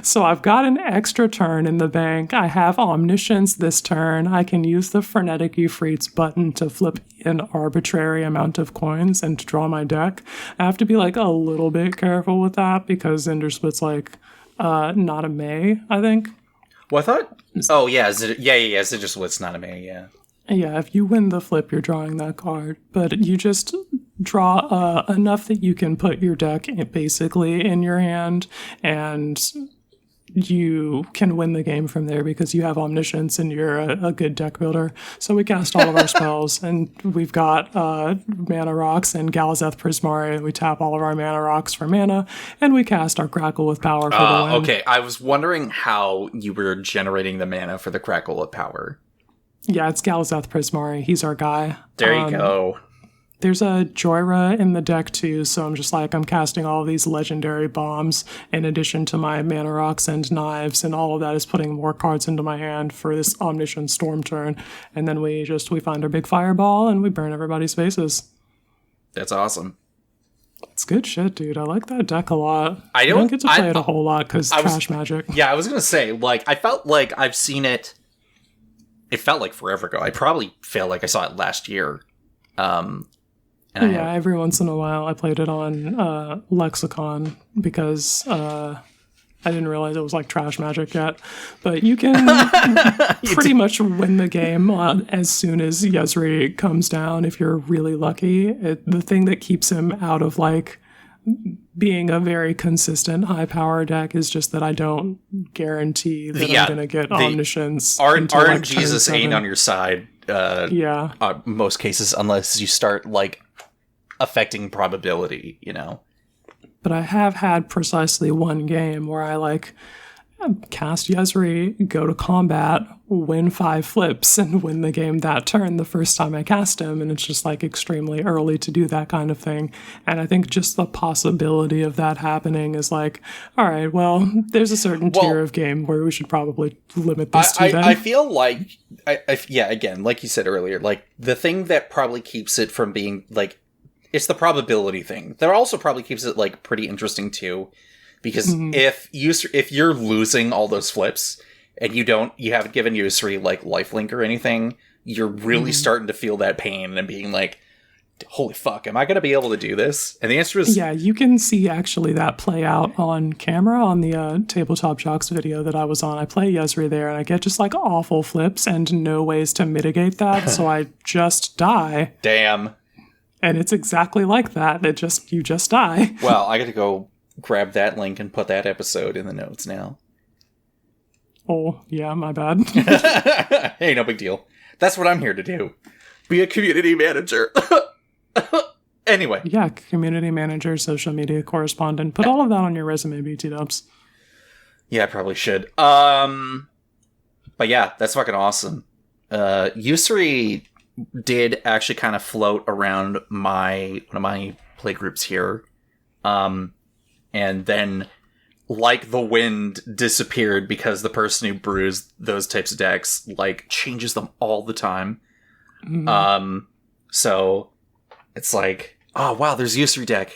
So I've got an extra turn in the bank. I have Omniscience this turn. I can use the Frenetic Ifrit's button to flip an arbitrary amount of coins and to draw my deck. I have to be like a little bit careful with that because Zinder Split's like not a May, I think. Well, I thought... Oh, yeah. Zinder Split's not a May, yeah. Yeah, if you win the flip, you're drawing that card. But you just draw enough that you can put your deck basically in your hand, and you can win the game from there because you have Omniscience and you're a good deck builder. So we cast all of our spells, and we've got Mana Rocks and Galazeth Prismari. We tap all of our Mana Rocks for mana, and we cast our Crackle with Power for the win. Okay, I was wondering how you were generating the mana for the Crackle with Power. Yeah, it's Galazeth Prismari. He's our guy. There you go. There's a Joyra in the deck too, so I'm casting all of these legendary bombs in addition to my Mana Rocks and Knives, and all of that is putting more cards into my hand for this Omniscient Storm turn. And then we find our big fireball and we burn everybody's faces. That's awesome. It's good shit, dude. I like that deck a lot. I don't get to play it a whole lot because trash magic. Yeah, I was gonna say, like, I felt like I've seen it. It felt like forever ago. I probably feel like I saw it last year. Every once in a while I played it on Lexicon because I didn't realize it was like trash magic yet. But you can pretty much win the game as soon as Yezri comes down if you're really lucky. The thing that keeps him out of like being a very consistent high power deck is just that I don't guarantee that I'm going to get Omniscience. RNGesus ain't on your side. Most cases, unless you start like affecting probability, you know. But I have had precisely one game where I like cast Yezri, go to combat, win 5 flips, and win the game that turn the first time I cast him, and it's just like extremely early to do that kind of thing. And I think just the possibility of that happening is like, all right, well, there's a certain tier of game where we should probably limit this to then. I feel like, again, like you said earlier, like the thing that probably keeps it from being like, it's the probability thing. That also probably keeps it like pretty interesting too. Because if you're losing all those flips and you haven't given Yusri like lifelink or anything, you're really starting to feel that pain and being like, holy fuck, am I going to be able to do this? And the answer is... Yeah, you can see actually that play out on camera on the Tabletop Jocks video that I was on. I play Yezri there and I get just like awful flips and no ways to mitigate that. So I just die. Damn. And it's exactly like that. You just die. Well, I got to go grab that link and put that episode in the notes now. Oh, yeah, my bad. Hey, no big deal. That's what I'm here to do. Be a community manager. Anyway. Yeah, community manager, social media correspondent. Put all of that on your resume, BT Dubs. Yeah, I probably should. But yeah, that's fucking awesome. Yusri did actually kind of float around one of my play groups here. And then, like the wind, disappeared because the person who brews those types of decks, like, changes them all the time. So, it's like, oh, wow, there's Yusri deck.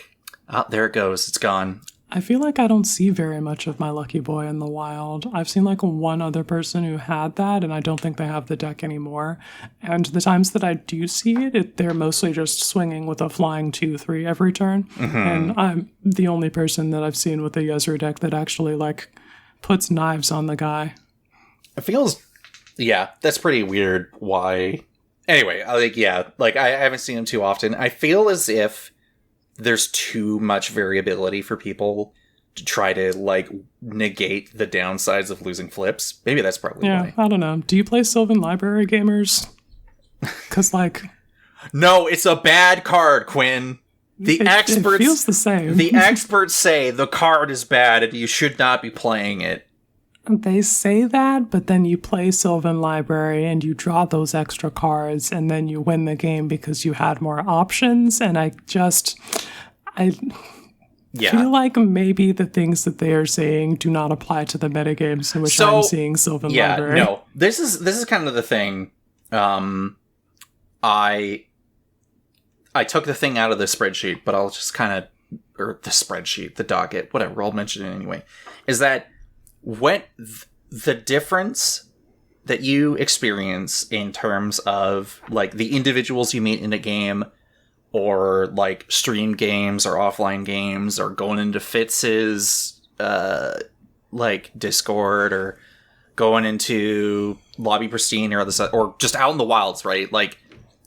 Oh, there it goes. It's gone. I feel like I don't see very much of my Lucky Boy in the wild. I've seen like one other person who had that, and I don't think they have the deck anymore. And the times that I do see it, they're mostly just swinging with a flying 2/3 every turn. And I'm the only person that I've seen with a Yezri deck that actually like puts knives on the guy. It feels, yeah, that's pretty weird. Why? Anyway, I haven't seen him too often. I feel as if there's too much variability for people to try to, like, negate the downsides of losing flips. Maybe that's probably why. I don't know. Do you play Sylvan Library Gamers? Because, like... No, it's a bad card, Quinn. It feels the same. The experts say the card is bad and you should not be playing it. They say that, but then you play Sylvan Library and you draw those extra cards and then you win the game because you had more options. And I Yeah. feel like maybe the things that they are saying do not apply to the metagames in which I'm seeing Sylvan Library. No. This is kind of the thing. I took the thing out of the spreadsheet, but I'll just kind of, or the spreadsheet, the docket, whatever, I'll mention it anyway, is that when the difference that you experience in terms of, like, the individuals you meet in a game, or, like, stream games, or offline games, or going into Fitz's, like, Discord, or going into Lobby Pristine, or other stuff, or just out in the wilds, right? Like,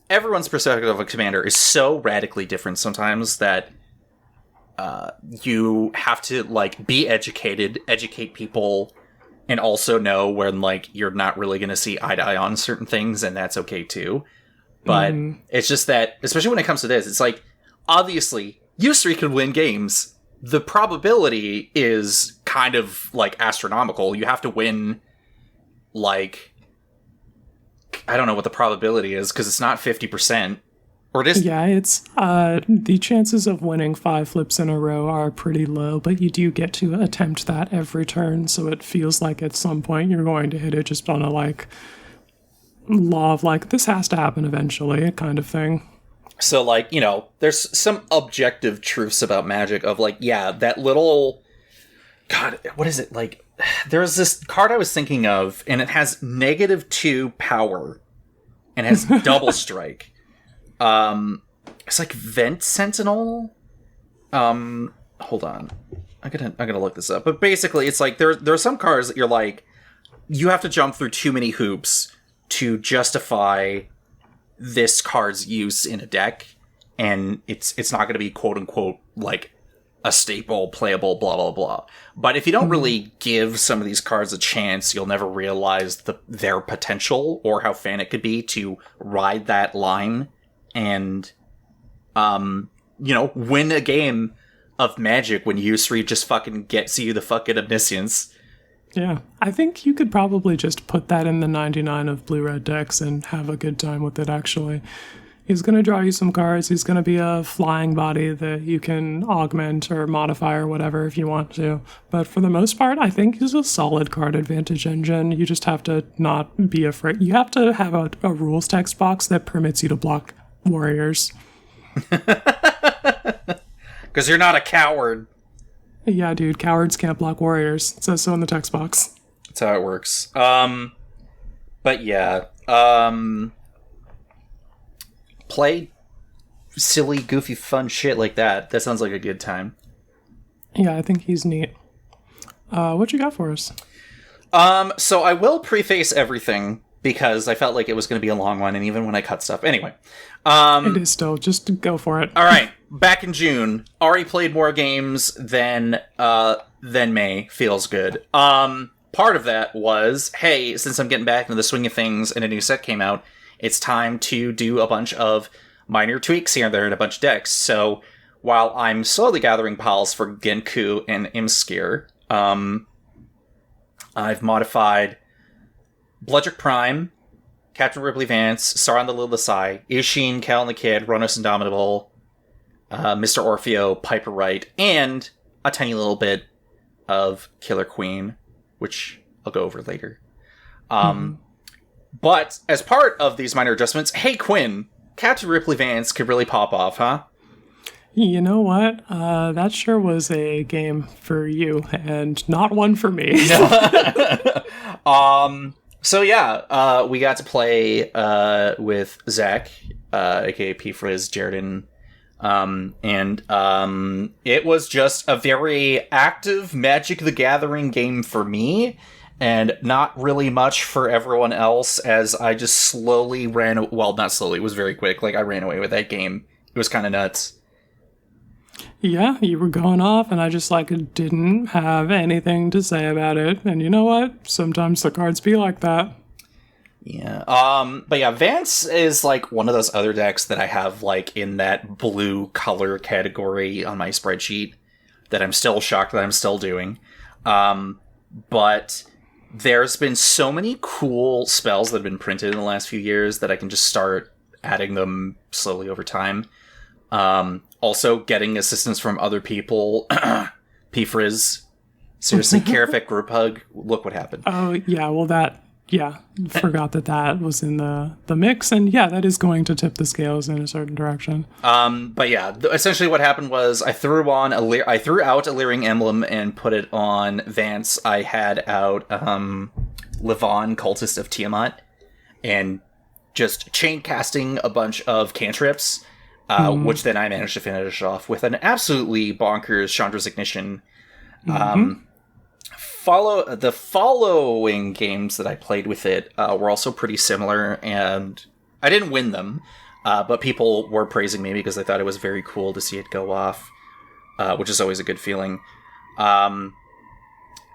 everyone's perspective of a commander is so radically different sometimes that you have to, like, be educated, educate people, and also know when, like, you're not really going to see eye to eye on certain things, and that's okay too. But it's just that, especially when it comes to this, it's like, obviously, you three could win games. The probability is kind of, like, astronomical. You have to win, like, I don't know what the probability is, because it's not 50%. Or it is. Yeah, it's the chances of winning 5 flips in a row are pretty low, but you do get to attempt that every turn, so it feels like at some point you're going to hit it just on a, like, law of, like, this has to happen eventually kind of thing. So, like, you know, there's some objective truths about Magic of, like, yeah, that little, God, what is it, like, there's this card I was thinking of, and it has -2 power, and has double strike. It's like Vent Sentinel. Hold on, I'm gonna look this up. But basically, it's like there are some cards that you're like, you have to jump through too many hoops to justify this card's use in a deck, and it's not gonna be quote unquote like a staple, playable, blah blah blah. But if you don't really give some of these cards a chance, you'll never realize their potential or how fan it could be to ride that line and, you know, win a game of Magic when you three just fucking gets you the fucking omniscience. Yeah, I think you could probably just put that in the 99 of blue-red decks and have a good time with it, actually. He's going to draw you some cards. He's going to be a flying body that you can augment or modify or whatever if you want to. But for the most part, I think he's a solid card advantage engine. You just have to not be afraid. You have to have a rules text box that permits you to block warriors. Because you're not a coward. Yeah, dude, cowards can't block warriors. It says so in the text box. That's how it works. But yeah. Play silly, goofy, fun shit like that. That sounds like a good time. Yeah, I think he's neat. What you got for us? So I will preface everything because I felt like it was going to be a long one, and even when I cut stuff. Anyway. It is still. Just go for it. All right. Back in June, already played more games than May. Feels good. Part of that was, hey, since I'm getting back into the swing of things and a new set came out, it's time to do a bunch of minor tweaks here and there in a bunch of decks. So while I'm slowly gathering piles for Genku and Imskir, I've modified Bludgeck Prime, Captain Ripley Vance, Sauron the Lilithai, Ishin, Cal and the Kid, Ronos Indomitable, Mr. Orfeo, Piper Wright, and a tiny little bit of Killer Queen, which I'll go over later. But as part of these minor adjustments, hey Quinn, Captain Ripley Vance could really pop off, huh? You know what? That sure was a game for you, and not one for me. So yeah, we got to play with Zach, aka P. Frizz, Jaredin, and it was just a very active Magic the Gathering game for me, and not really much for everyone else, as I just slowly well, not slowly, it was very quick, like I ran away with that game. It was kind of nuts. Yeah, you were going off, and I just, like, didn't have anything to say about it. And you know what? Sometimes the cards be like that. Yeah. But yeah, Vance is, like, one of those other decks that I have, like, in that blue color category on my spreadsheet that I'm still shocked that I'm still doing. But there's been so many cool spells that have been printed in the last few years that I can just start adding them slowly over time. Also, getting assistance from other people. P-Frizz. Seriously, Carafec group hug. Look what happened. Oh, yeah, well, forgot that was in the mix, and yeah, that is going to tip the scales in a certain direction. But yeah, essentially what happened was I threw out a Leering Emblem and put it on Vance. I had out Levon, Cultist of Tiamat, and just chain casting a bunch of cantrips, which then I managed to finish off with an absolutely bonkers Chandra's Ignition. The following games that I played with it were also pretty similar, and I didn't win them, but people were praising me because they thought it was very cool to see it go off, which is always a good feeling.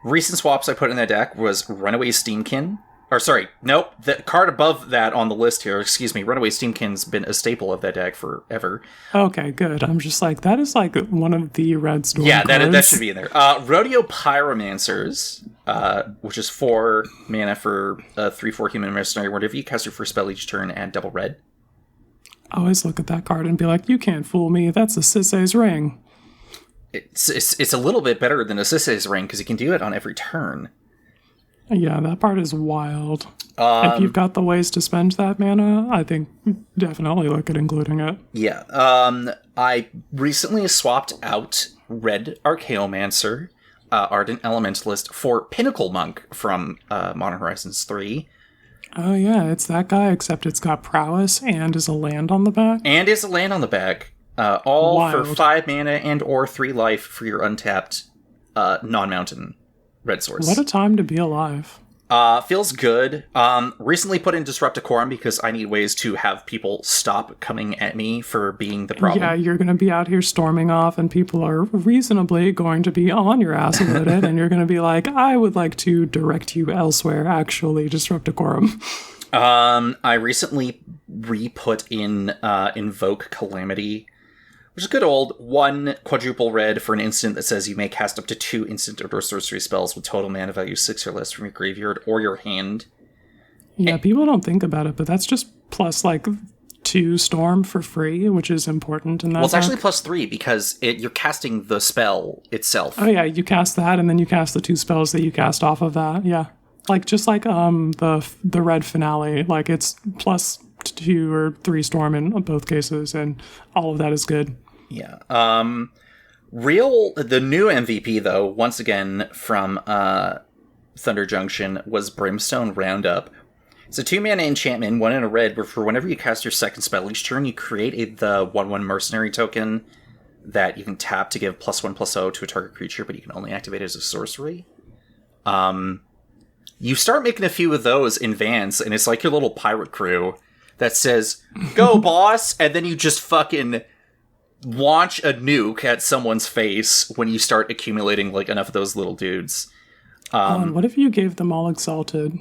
Recent swaps I put in that deck was Runaway Steamkin. Or sorry, nope, the card above that on the list here, Runaway Steamkin's been a staple of that deck forever. Okay, good. I'm just like, that is like one of the red storm cards. That should be in there. Rodeo Pyromancers, which is 4 mana for a 3/4 human mercenary. Whenever you cast your first spell each turn, add double red. I always look at that card and be like, you can't fool me, that's a Sisei's Ring. It's a little bit better than a Sisei's Ring, because you can do it on every turn. Yeah, that part is wild. If you've got the ways to spend that mana, I think definitely look at including it. Yeah. I recently swapped out Red Archaeomancer, Ardent Elementalist, for Pinnacle Monk from Modern Horizons 3. Oh yeah, it's that guy, except it's got prowess and is a land on the back. All wild. For 5 mana and or 3 life for your untapped non-mountain red source. What a time to be alive. Feels good. Recently put in Disrupt Decorum because I need ways to have people stop coming at me for being the problem. Yeah, you're going to be out here storming off and people are reasonably going to be on your ass about it, and you're going to be like, I would like to direct you elsewhere, actually, Disrupt Decorum. I recently re-put in Invoke Calamity, which is good old 1 quadruple red for an instant that says you may cast up to 2 instant or sorcery spells with total mana value 6 or less from your graveyard or your hand. Yeah, people don't think about it, but that's just plus like 2 storm for free, which is important in that. Well, it's actually plus 3 because you're casting the spell itself. Oh yeah, you cast that and then you cast the 2 spells that you cast off of that. Yeah, like just like the red finale, like it's plus 2 or 3 storm in both cases, and all of that is good. Yeah. The new MVP, though, once again from Thunder Junction, was Brimstone Roundup. It's a 2-mana enchantment, 1 in a red, where for whenever you cast your second spell each turn, you create the 1/1 mercenary token that you can tap to give +1/+0 to a target creature, but you can only activate it as a sorcery. You start making a few of those in Vance, and it's like your little pirate crew that says, go, boss, and then you just fucking launch a nuke at someone's face when you start accumulating like enough of those little dudes. What if you gave them all Exalted?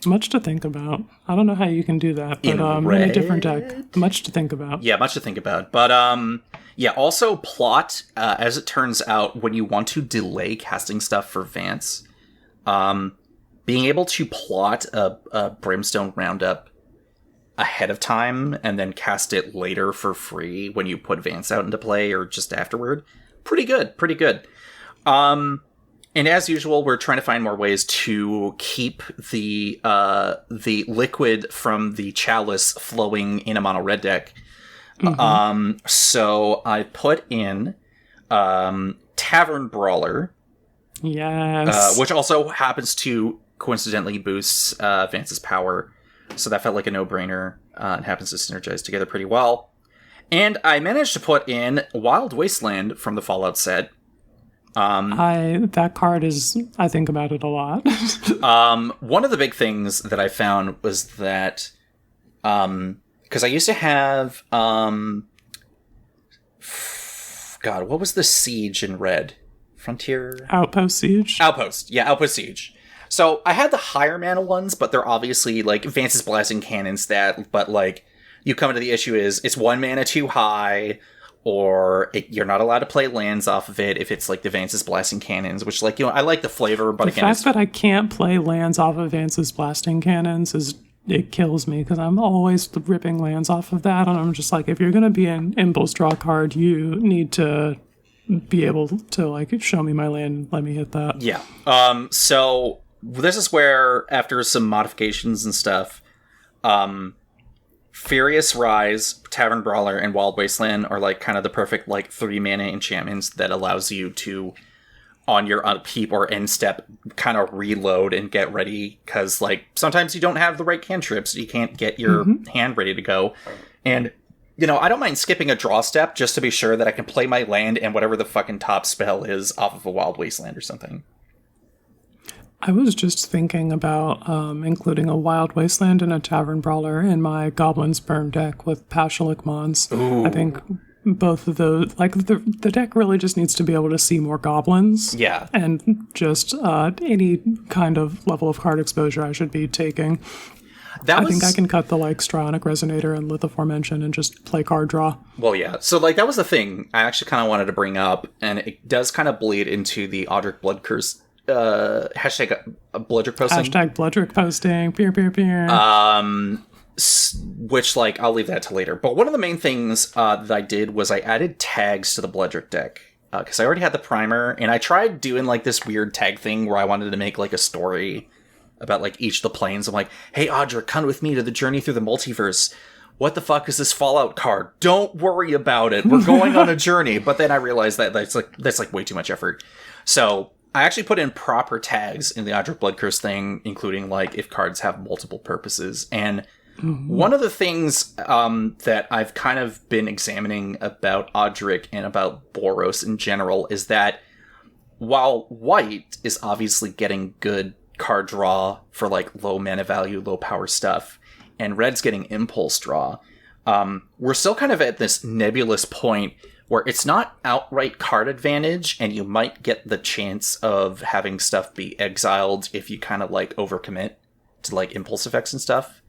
Much to think about. I don't know how you can do that, but in a different deck. Much to think about. Yeah, much to think about. But yeah, also plot, as it turns out, when you want to delay casting stuff for Vance, being able to plot a Brimstone Roundup ahead of time and then cast it later for free when you put Vance out into play or just afterward. Pretty good. And as usual, we're trying to find more ways to keep the liquid from the chalice flowing in a mono red deck. Mm-hmm. So I put in Tavern Brawler. Yes. Which also happens to coincidentally boosts Vance's power. So that felt like a no-brainer. It happens to synergize together pretty well. And I managed to put in Wild Wasteland from the Fallout set. That card is... I think about it a lot. One of the big things that I found was that... Because I used to have... God, what was the siege in red? Frontier? Outpost Siege? Outpost. Yeah, Outpost Siege. So I had the higher mana ones, but they're obviously like Vance's Blasting Cannon stat, but like you come into the issue is it's 1 mana too high, or you're not allowed to play lands off of it if it's like the Vance's Blasting Cannons, which like, you know, I like the flavor, but the fact that I can't play lands off of Vance's Blasting Cannons is it kills me because I'm always ripping lands off of that, and I'm just like, if you're gonna be an impulse draw card, you need to be able to like show me my land and let me hit that. Yeah. So this is where, after some modifications and stuff, Furious Rise, Tavern Brawler, and Wild Wasteland are like kind of the perfect like 3-mana enchantments that allows you to, on your upkeep or end step, kind of reload and get ready, because like sometimes you don't have the right cantrips, you can't get your hand ready to go, and you know, I don't mind skipping a draw step just to be sure that I can play my land and whatever the fucking top spell is off of a Wild Wasteland or something. I was just thinking about including a Wild Wasteland and a Tavern Brawler in my Goblin's Burn deck with Pashalik Mons. Ooh. I think both of those, like the deck really just needs to be able to see more goblins. Yeah. And just any kind of level of card exposure I should be taking. I think I can cut the like Strionic Resonator and Lithoformention and just play card draw. Well, yeah. So like that was the thing I actually kind of wanted to bring up, and it does kind of bleed into the Audric Blood Curse hashtag Bloodrick posting. Hashtag Bloodrick posting. Peer, peer, peer. Which, like, I'll leave that to later. But one of the main things that I did was I added tags to the Bloodrick deck. Because I already had the primer, and I tried doing, like, this weird tag thing where I wanted to make, like, a story about, like, each of the planes. I'm like, hey, Audric, come with me to the journey through the multiverse. What the fuck is this Fallout card? Don't worry about it. We're going on a journey. But then I realized that that's way too much effort. So I actually put in proper tags in the Audric Blood Curse thing, including, like, if cards have multiple purposes. And one of the things that I've kind of been examining about Audric and about Boros in general is that while white is obviously getting good card draw for, like, low mana value, low power stuff, and red's getting impulse draw, we're still kind of at this nebulous point where it's not outright card advantage, and you might get the chance of having stuff be exiled if you kind of, like, overcommit to, like, impulse effects and stuff.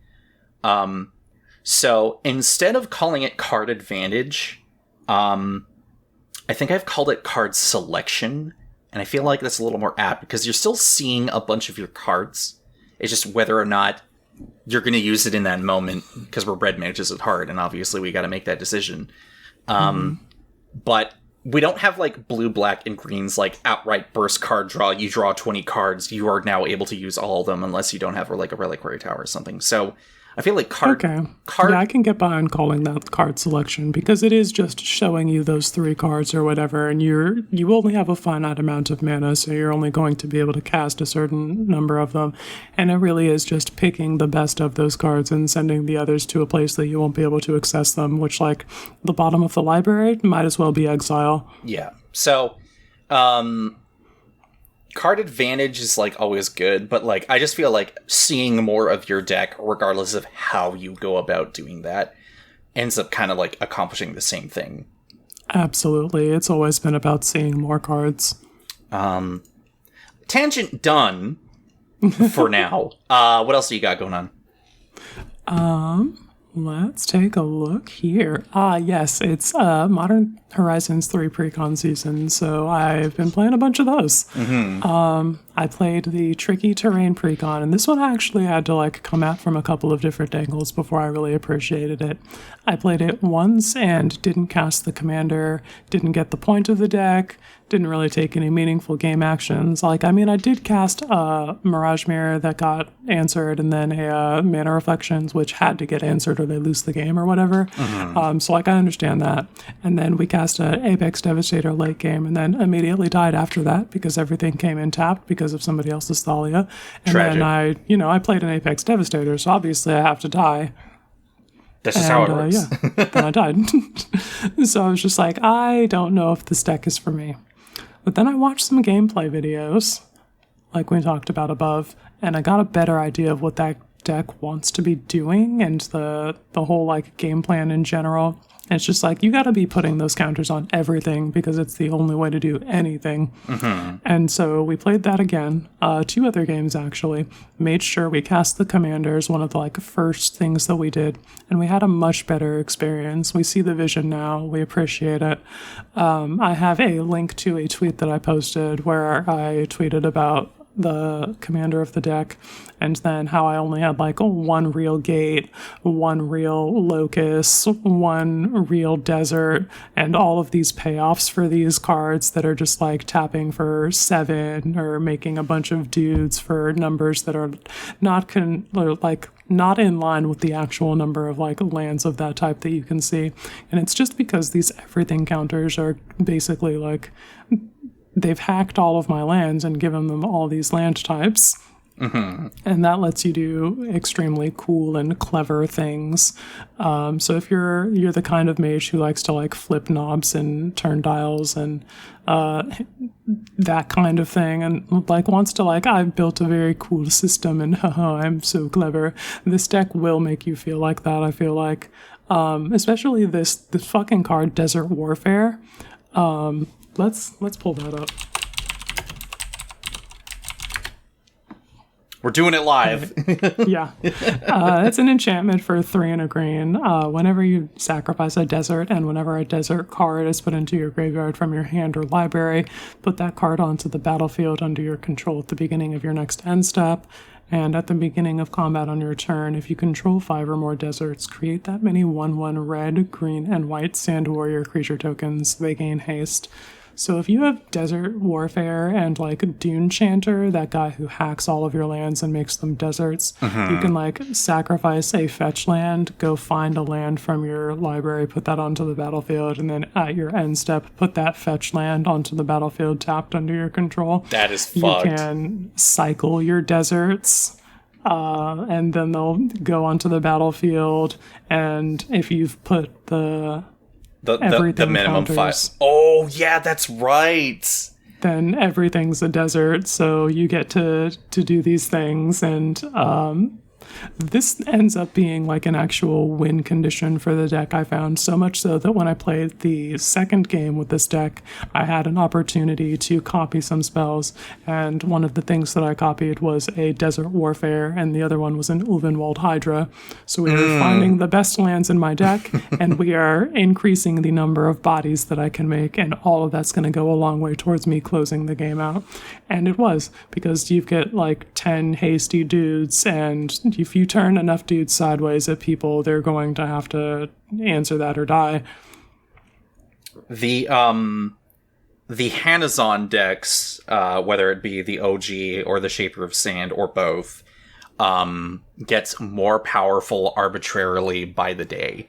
So instead of calling it card advantage, I think I've called it card selection, and I feel like that's a little more apt, because you're still seeing a bunch of your cards. It's just whether or not you're going to use it in that moment, because we're red mages at heart, and obviously we got to make that decision. But we don't have, like, blue, black, and greens, like, outright burst card draw. You draw 20 cards, you are now able to use all of them, unless you don't have, like, a Reliquary Tower or something. So I feel like Yeah, I can get behind calling that card selection, because it is just showing you those 3 cards or whatever, and you only have a finite amount of mana, so you're only going to be able to cast a certain number of them, and it really is just picking the best of those cards and sending the others to a place that you won't be able to access them, which, like, the bottom of the library might as well be exile. Yeah. So, card advantage is, like, always good, but, like, I just feel like seeing more of your deck, regardless of how you go about doing that, ends up kind of, like, accomplishing the same thing. Absolutely. It's always been about seeing more cards. Tangent done for now. What else do you got going on? Let's take a look here. Yes, it's Modern Horizons 3 Precon season, so I've been playing a bunch of those. I played the Tricky Terrain Precon, and this one I actually had to, like, come at from a couple of different angles before I really appreciated it. I played it once and didn't cast the commander, didn't get the point of the deck, didn't really take any meaningful game actions. Like, I mean, I did cast a Mirage Mirror that got answered, and then a Mana Reflections, which had to get answered or they lose the game or whatever. So, like, I understand that. And then we cast an Apex Devastator late game, and then immediately died after that because everything came in tapped because of somebody else's Thalia. And Tragic. then I played an Apex Devastator, so obviously I have to die. That's just how it works. Yeah, then I died. So I was just like, I don't know if this deck is for me. But then I watched some gameplay videos, like we talked about above, and I got a better idea of what that deck wants to be doing and the whole, like, game plan in general. And it's just like, you got to be putting those counters on everything because it's the only way to do anything. And so we played that again, 2 other games actually, made sure we cast the commanders, one of the, like, first things that we did, and we had a much better experience. We see the vision now, we appreciate it. I have a link to a tweet that I posted where I tweeted about the commander of the deck, and then how I only had like one real gate, one real locus, one real desert, and all of these payoffs for these cards that are just like tapping for 7 or making a bunch of dudes for numbers that are not in line with the actual number of like lands of that type that you can see. And it's just because these everything counters are basically like they've hacked all of my lands and given them all these land types. Mm-hmm. And that lets you do extremely cool and clever things. So if you're the kind of mage who likes to like flip knobs and turn dials and that kind of thing, and like wants to like, I've built a very cool system and haha, I'm so clever, this deck will make you feel like that. I feel like, especially this fucking card, Desert Warfare. Let's pull that up. We're doing it live. Yeah. It's an enchantment for 3 and a green. Whenever you sacrifice a desert and whenever a desert card is put into your graveyard from your hand or library, put that card onto the battlefield under your control at the beginning of your next end step. And at the beginning of combat on your turn, if you control 5 or more deserts, create that many 1/1 red, green, and white Sand Warrior creature tokens. They gain haste. So if you have Desert Warfare and like Dune Chanter, that guy who hacks all of your lands and makes them deserts, you can like sacrifice a fetch land, go find a land from your library, put that onto the battlefield, and then at your end step, put that fetch land onto the battlefield tapped under your control. That is fucked. You can cycle your deserts. And then they'll go onto the battlefield, and if you've put the minimum counters, 5. Oh yeah, that's right. Then everything's a desert, so you get to do these things, and this ends up being like an actual win condition for the deck, I found, so much so that when I played the second game with this deck, I had an opportunity to copy some spells, and one of the things that I copied was a Desert Warfare, and the other one was an Ulvenwald Hydra. So we are finding the best lands in my deck, and we are increasing the number of bodies that I can make, and all of that's going to go a long way towards me closing the game out. And it was, because you get like 10 hasty dudes, and if you turn enough dudes sideways at people, they're going to have to answer that or die. The Hanazon decks, whether it be the OG or the Shaper of Sand or both, gets more powerful arbitrarily by the day.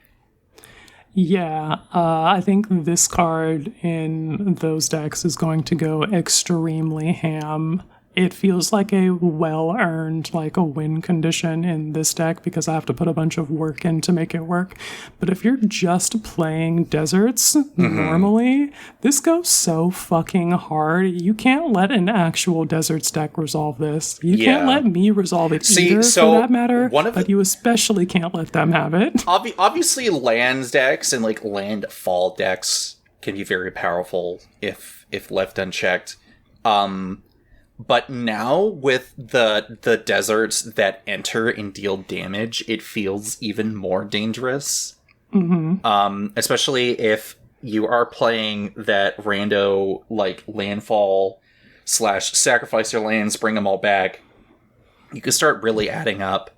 Yeah, I think this card in those decks is going to go extremely ham. It feels like a well-earned, like a win condition in this deck because I have to put a bunch of work in to make it work. But if you're just playing deserts normally, this goes so fucking hard. You can't let an actual deserts deck resolve this. You can't let me resolve it either, for that matter, but you especially can't let them have it. Obviously, lands decks and like landfall decks can be very powerful if left unchecked. But now, with the deserts that enter and deal damage, it feels even more dangerous. Especially if you are playing that rando, like, landfall / sacrifice your lands, bring them all back. You can start really adding up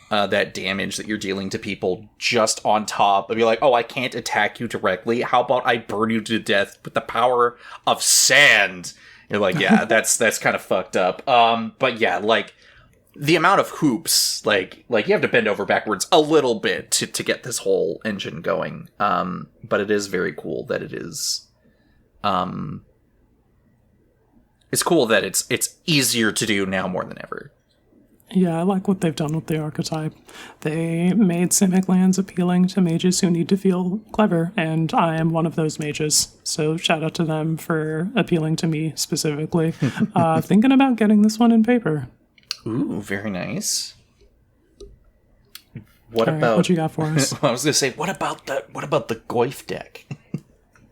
that damage that you're dealing to people just on top of, you're like, oh, I can't attack you directly. How about I burn you to death with the power of sand? You're like, yeah, that's kind of fucked up. But yeah, like, the amount of hoops, like you have to bend over backwards a little bit to get this whole engine going. But it is very cool that it is. It's cool that it's easier to do now more than ever. Yeah, I like what they've done with the archetype. They made Simic lands appealing to mages who need to feel clever, and I am one of those mages. So shout out to them for appealing to me specifically. Thinking about getting this one in paper. Ooh, very nice. What you got for us? I was gonna say, what about the Goyf deck?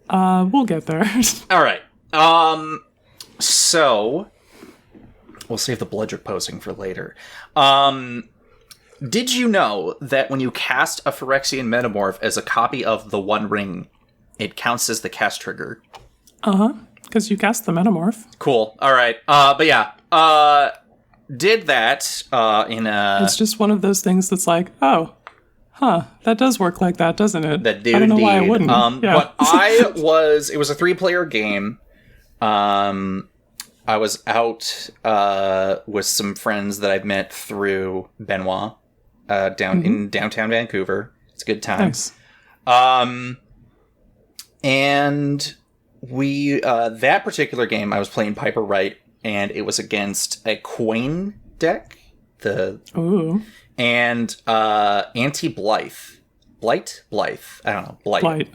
We'll get there. All right. So we'll save the Bloodrick posing for later. Did you know that when you cast a Phyrexian Metamorph as a copy of the One Ring, it counts as the cast trigger? Because you cast the Metamorph. Cool. All right. But yeah, Did that in a... It's just one of those things that's like, oh, huh, that does work like that, doesn't it? That do I don't know why it indeed. wouldn't. But it was a 3-player game. I was out with some friends that I've met through Benoit in downtown Vancouver. It's a good time. Nice. And we that particular game, I was playing Piper Wright, and it was against a Quinn deck. Ooh. And anti-Blythe. Blythe? I don't know. Blight.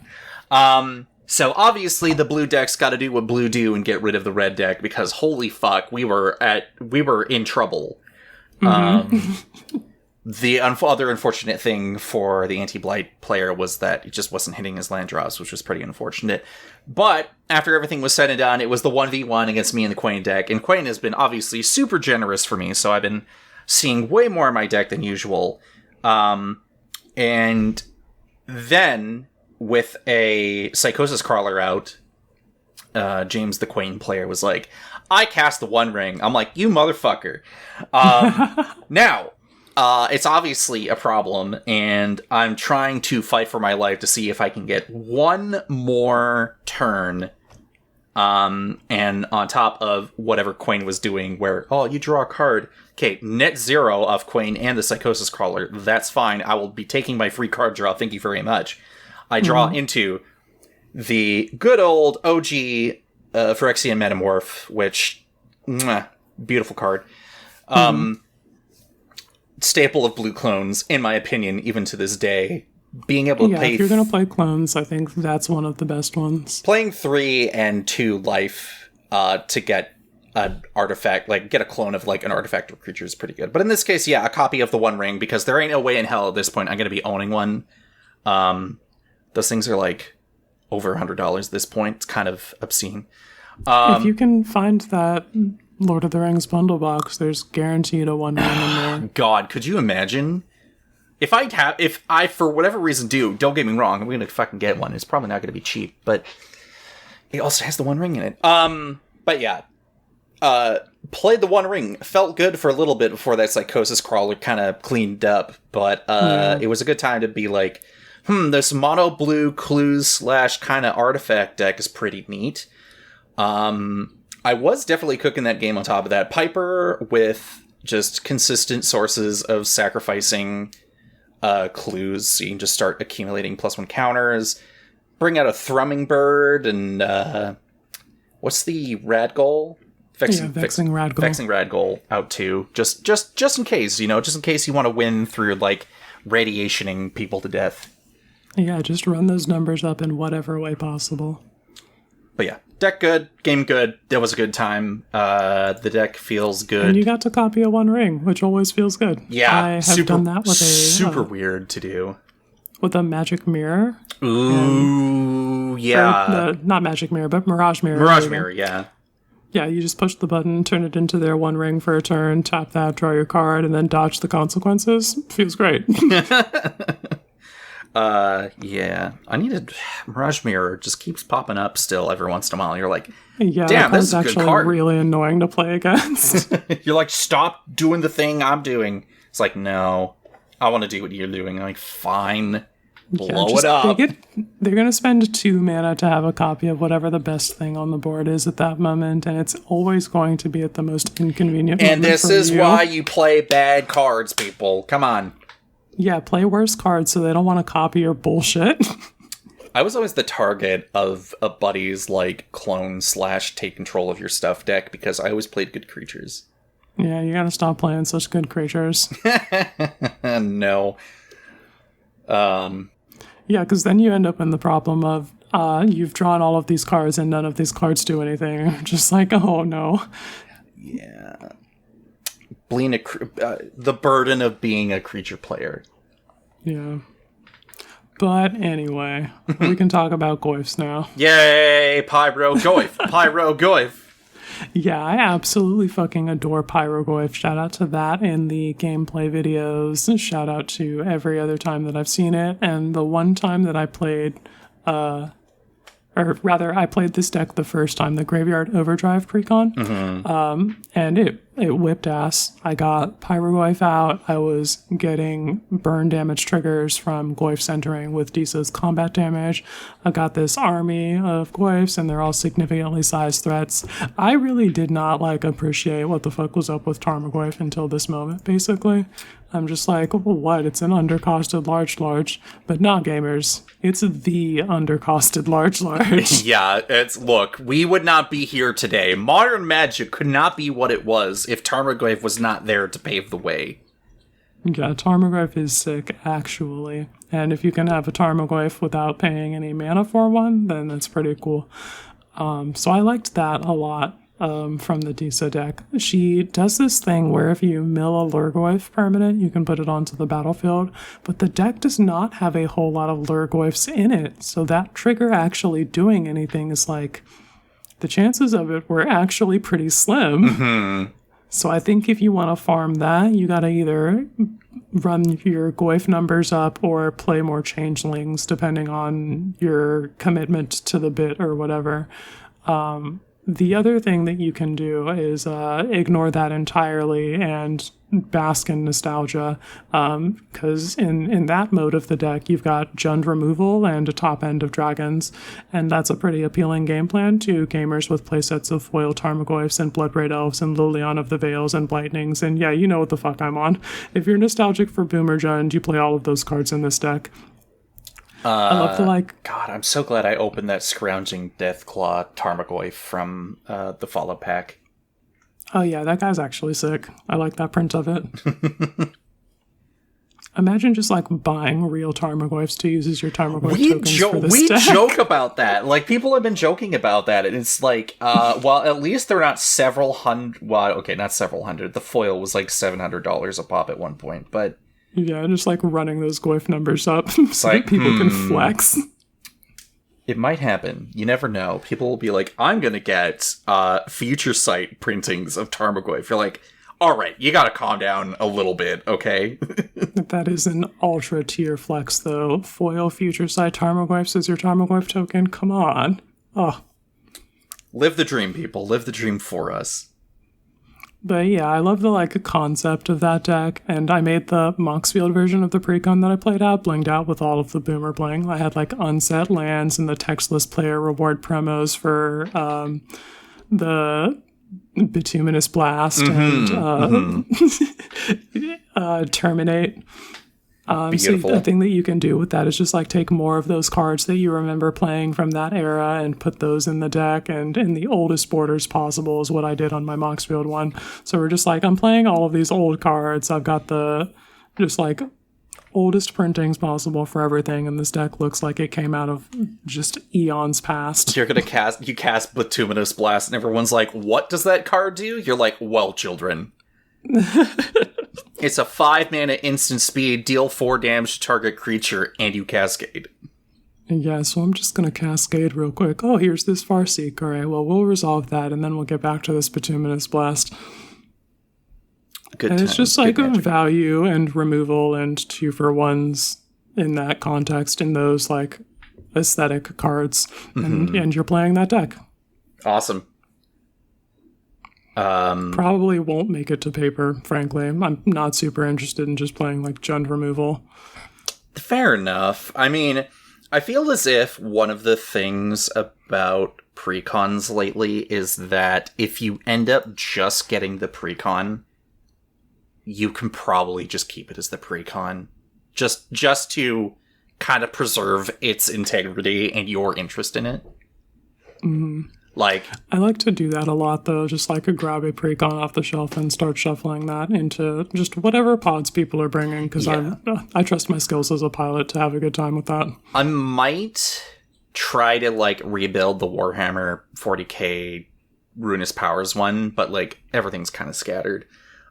So obviously the blue deck's got to do what blue do and get rid of the red deck, because holy fuck, we were in trouble. The other unfortunate thing for the anti-Blight player was that he just wasn't hitting his land drops, which was pretty unfortunate. But after everything was said and done, it was the 1v1 against me and the Quinn deck, and Quinn has been obviously super generous for me, so I've been seeing way more of my deck than usual. And then, with a Psychosis Crawler out, James the Quinn player was like, I cast the One Ring. I'm like, you motherfucker. Now, it's obviously a problem, and I'm trying to fight for my life to see if I can get one more turn, and on top of whatever Quinn was doing, where, you draw a card. Okay, net 0 of Quinn and the Psychosis Crawler. That's fine. I will be taking my free card draw. Thank you very much. I draw into the good old OG Phyrexian Metamorph, which, beautiful card. Staple of blue clones, in my opinion, even to this day. Being able to play... if you're going to play clones, I think that's one of the best ones. Playing 3 and 2 life to get an artifact, like get a clone of like an artifact or creature is pretty good. But in this case, a copy of the One Ring, because there ain't no way in hell at this point I'm going to be owning one. Those things are like over $100 at this point. It's kind of obscene. If you can find that Lord of the Rings bundle box, there's guaranteed a One Ring in there. God, could you imagine? If I for whatever reason don't get me wrong, I'm going to fucking get one. It's probably not going to be cheap, but it also has the One Ring in it. But yeah. Played the One Ring. Felt good for a little bit before that Psychosis Crawler kind of cleaned up, but it was a good time to be like, this mono blue clues / kind of artifact deck is pretty neat. I was definitely cooking that game on top of that. Piper with just consistent sources of sacrificing clues, so you can just start accumulating +1 counters. Bring out a Thrumming Bird and what's the Radgol? Vexing Radgol. Vexing Radgol out too. Just in case, just in case you want to win through like radiationing people to death. Yeah, just run those numbers up in whatever way possible. But yeah, deck good, game good. That was a good time. The deck feels good. And you got to copy a One Ring, which always feels good. Yeah, I have done that with super weird to do. With a Magic Mirror. Ooh, yeah. Not Magic Mirror, but Mirage Mirror. Mirage Mirror, yeah. Yeah, you just push the button, turn it into their One Ring for a turn, tap that, draw your card, and then dodge the consequences. Feels great. Yeah. I needed Mirage Mirror. Just keeps popping up still every once in a while. You're like, yeah, damn, this is a actually good card. Really annoying to play against. You're like, stop doing the thing I'm doing. It's like, no, I want to do what you're doing. I'm like, fine. Blow it up. They're going to spend 2 mana to have a copy of whatever the best thing on the board is at that moment, and it's always going to be at the most inconvenient moment. And this is why you play bad cards, people. Come on. Yeah, play worse cards so they don't want to copy your bullshit. I was always the target of a buddy's like clone / take control of your stuff deck because I always played good creatures. Yeah, you gotta stop playing such good creatures. No. Yeah, because then you end up in the problem of you've drawn all of these cards and none of these cards do anything. Just like, oh no. Yeah. The burden of being a creature player. Yeah. But anyway, we can talk about Goyfs now. Yay! Pyro Goyf! Pyro Goyf! Yeah, I absolutely fucking adore Pyrogoyf. Shout out to that in the gameplay videos. Shout out to every other time that I've seen it. And the one time that I played, or rather, I played this deck the first time, the Graveyard Overdrive precon. And it whipped ass. I got Pyroglyph out. I was getting burn damage triggers from Glyphs entering with Disa's combat damage. I got this army of Glyphs, and they're all significantly sized threats. I really did not appreciate what the fuck was up with Tarmogoyf until this moment, basically. I'm just like, what? It's an undercosted large, but not gamers. It's the undercosted large. Yeah, look, we would not be here today. Modern Magic could not be what it was if Tarmogoyf was not there to pave the way. Yeah, Tarmogoyf is sick, actually. And if you can have a Tarmogoyf without paying any mana for one, then that's pretty cool. So I liked that a lot. From the Disa deck. She does this thing where if you mill a Lurgoyf permanent, you can put it onto the battlefield, but the deck does not have a whole lot of Lurgoyfs in it, so that trigger actually doing anything is the chances of it were actually pretty slim. Mm-hmm. So I think if you want to farm that, you gotta either run your Goyf numbers up or play more Changelings, depending on your commitment to the bit or whatever. The other thing that you can do is ignore that entirely and bask in nostalgia, because in that mode of the deck, you've got Jund removal and a top end of dragons, and that's a pretty appealing game plan to gamers with playsets of foil Tarmogoyfs and Bloodbraid Elves and Liliana of the Veils and Blightnings, and yeah, you know what the fuck I'm on. If you're nostalgic for Boomer Jund, you play all of those cards in this deck. I love the God, I'm so glad I opened that Scrounging Deathclaw Tarmogoyf from the follow pack. Oh yeah, that guy's actually sick. I like that print of it. Imagine just buying real Tarmogoyfs to use as your Tarmogoyf tokens for this deck. We joke about that. People have been joking about that, and it's well, at least they're not several hundred. Well, okay, not several hundred. The foil was $700 a pop at one point, but. Yeah, just running those Goyf numbers up so that people can flex. It might happen. You never know. People will be like, I'm going to get future sight printings of Tarmogoyf. You're like, all right, you got to calm down a little bit, okay? That is an ultra tier flex, though. Foil future sight Tarmogoyfs as your Tarmogoyf token? Come on. Oh. Live the dream, people. Live the dream for us. But yeah, I love the concept of that deck, and I made the Moxfield version of the precon that I played out blinged out with all of the Boomer bling. I had unset lands and the textless player reward promos for the Bituminous Blast and Terminate. So the thing that you can do with that is just take more of those cards that you remember playing from that era and put those in the deck, and in the oldest borders possible is what I did on my Moxfield one. So we're just I'm playing all of these old cards. I've got the just oldest printings possible for everything, and this deck looks like it came out of just eons past. You cast Bituminous Blast, and everyone's like, what does that card do? You're like, well, children. It's a 5-mana instant speed, deal 4 damage to target creature, and you cascade. Yeah, so I'm just gonna cascade real quick. Oh, here's this Farseek. Alright, well, we'll resolve that, and then we'll get back to this Bituminous Blast. Good and times, it's just a value and removal and 2-for-1s in that context, in those aesthetic cards. And you're playing that deck. Awesome. Probably won't make it to paper, frankly. I'm not super interested in just playing Jund removal. Fair enough. I mean, I feel as if one of the things about precons lately is that if you end up just getting the precon, you can probably just keep it as the precon. Just to kind of preserve its integrity and your interest in it. Mm-hmm. I like to do that a lot, though. Just grab a precon off the shelf and start shuffling that into just whatever pods people are bringing, because I trust my skills as a pilot to have a good time with that. I might try to rebuild the Warhammer 40k Ruinous Powers one, but everything's kind of scattered.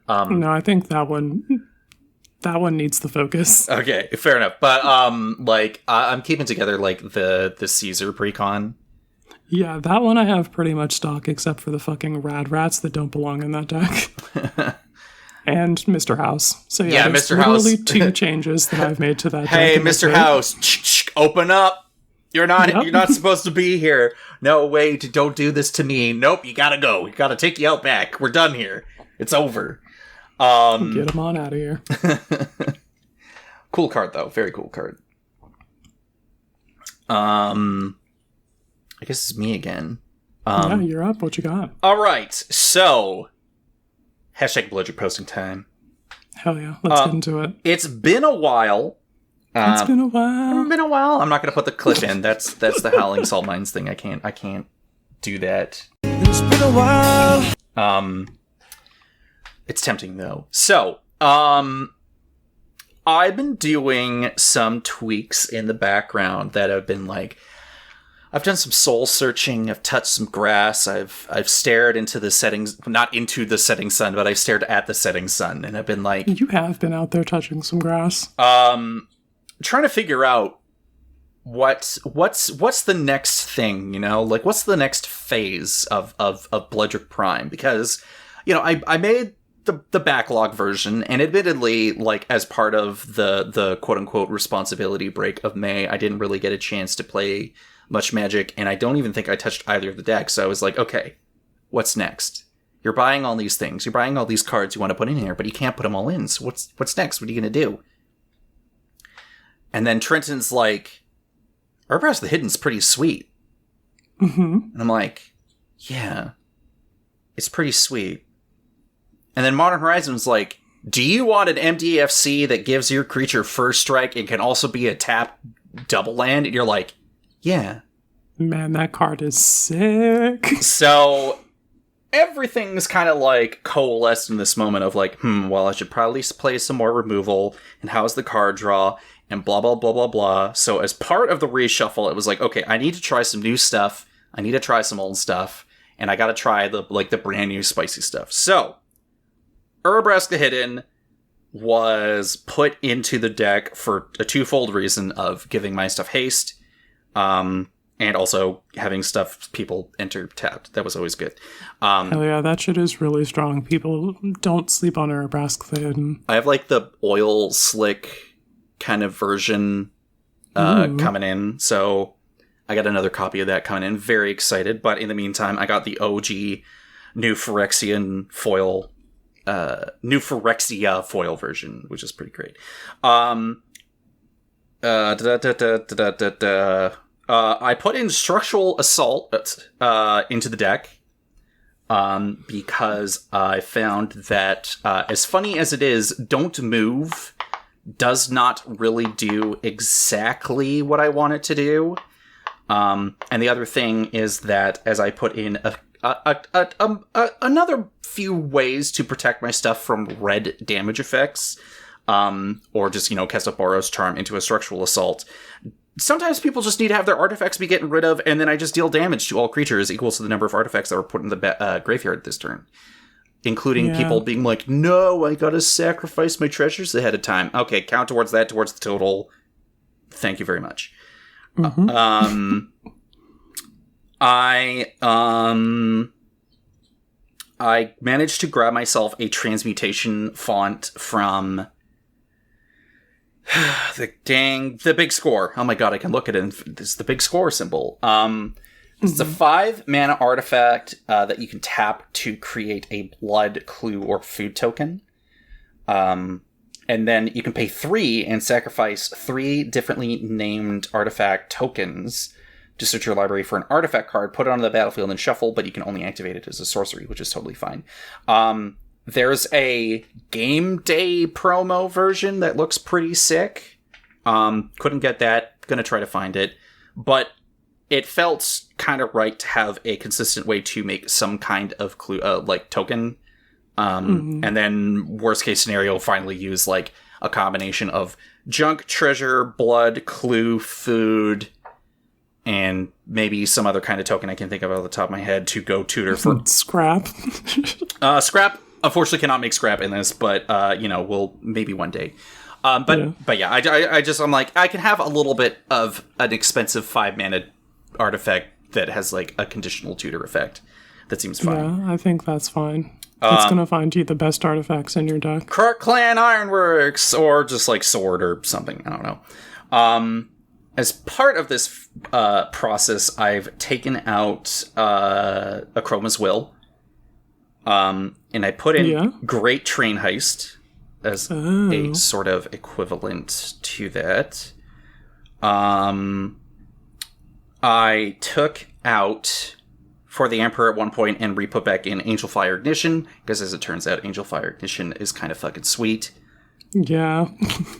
No, I think that one needs the focus. Okay, fair enough. But I'm keeping together the Caesar precon. Yeah, that one I have pretty much stock, except for the fucking rad rats that don't belong in that deck. And Mr. House. So yeah, Mr. House. Literally 2 changes that I've made to that deck. Hey, Mr. House, open up. You're not supposed to be here. No, wait, don't do this to me. Nope, you gotta go. We gotta take you out back. We're done here. It's over. Get him on out of here. Cool card, though. Very cool card. I guess it's me again. Yeah, you're up. What you got? All right. So, hashtag Bludger posting time. Hell yeah. Let's get into it. It's been a while. It's been a while. It's been a while. I'm not going to put the clip in. That's the Howling Salt Mines thing. I can't do that. It's been a while. It's tempting though. So, I've been doing some tweaks in the background that have been like, I've done some soul searching. I've touched some grass. I've stared into the settings, not into the setting sun, but I've stared at the setting sun, and I've been like, you have been out there touching some grass. Trying to figure out what's the next thing, you know, like what's the next phase of Bloodrick Prime, because, you know, I made the backlog version, and admittedly, like, as part of the quote-unquote responsibility break of May, I didn't really get a chance to play much Magic, and I don't even think I touched either of the decks, so I was like, okay, what's next? You're buying all these things, you're buying all these cards you want to put in here, but you can't put them all in, so what's next? What are you going to do? And then Trenton's like, Urbrass the Hidden's pretty sweet. Mm-hmm. And I'm like, yeah, it's pretty sweet. And then Modern Horizons like, do you want an MDFC that gives your creature first strike and can also be a tap double land? And you're like, yeah. Man, that card is sick. So everything's kind of like coalesced in this moment of like, well, I should probably play some more removal, and how's the card draw, and blah, blah, blah, blah, blah. So as part of the reshuffle, it was like, okay, I need to try some new stuff. I need to try some old stuff. And I got to try the brand new spicy stuff. So Urbrask the Hidden was put into the deck for a twofold reason of giving my stuff haste, and also having stuff people enter tapped. That was always good. Hell yeah, that shit is really strong. People don't sleep on Urbrask the Hidden. I have like the oil slick kind of version coming in, so I got another copy of that coming in. Very excited, but in the meantime, I got the OG New Phyrexian foil, New Phyrexia foil version, which is pretty great. I put in Structural Assault into the deck because I found that, as funny as it is, Don't Move does not really do exactly what I want it to do. And the other thing is that as I put in another few ways to protect my stuff from red damage effects, or just, cast up Boros Charm into a Structural Assault, sometimes people just need to have their artifacts be getting rid of, and then I just deal damage to all creatures equals to the number of artifacts that were put in the graveyard this turn. Including people being like, no, I gotta sacrifice my treasures ahead of time. Okay, count towards that, towards the total. Thank you very much. Mm-hmm. I managed to grab myself a transmutation font from the big score. Oh my god, I can look at it, and it's the big score symbol. It's a 5-mana artifact that you can tap to create a blood, clue, or food token. And then you can pay 3 and sacrifice 3 differently named artifact tokens to search your library for an artifact card, put it onto the battlefield, and shuffle, but you can only activate it as a sorcery, which is totally fine. There's a game day promo version that looks pretty sick. Couldn't get that. Gonna try to find it. But it felt kind of right to have a consistent way to make some kind of clue, token. And then worst case scenario, finally use like a combination of junk, treasure, blood, clue, food, and maybe some other kind of token I can think of off the top of my head to go tutor for Scrap. Scrap, unfortunately, cannot make scrap in this, but we'll maybe one day. But yeah, I'm like, I can have a little bit of an expensive 5-mana artifact that has like a conditional tutor effect. That seems fine. Yeah, I think that's fine. It's gonna find you the best artifacts in your deck. Krark Clan Ironworks, or just like Sword or something. I don't know. As part of this process, I've taken out Akroma's Will. And I put in Yeah. Great Train Heist as a sort of equivalent to that. I took out For the Emperor at one point and re-put back in Angel Fire Ignition, because as it turns out, Angel Fire Ignition is kind of fucking sweet. Yeah.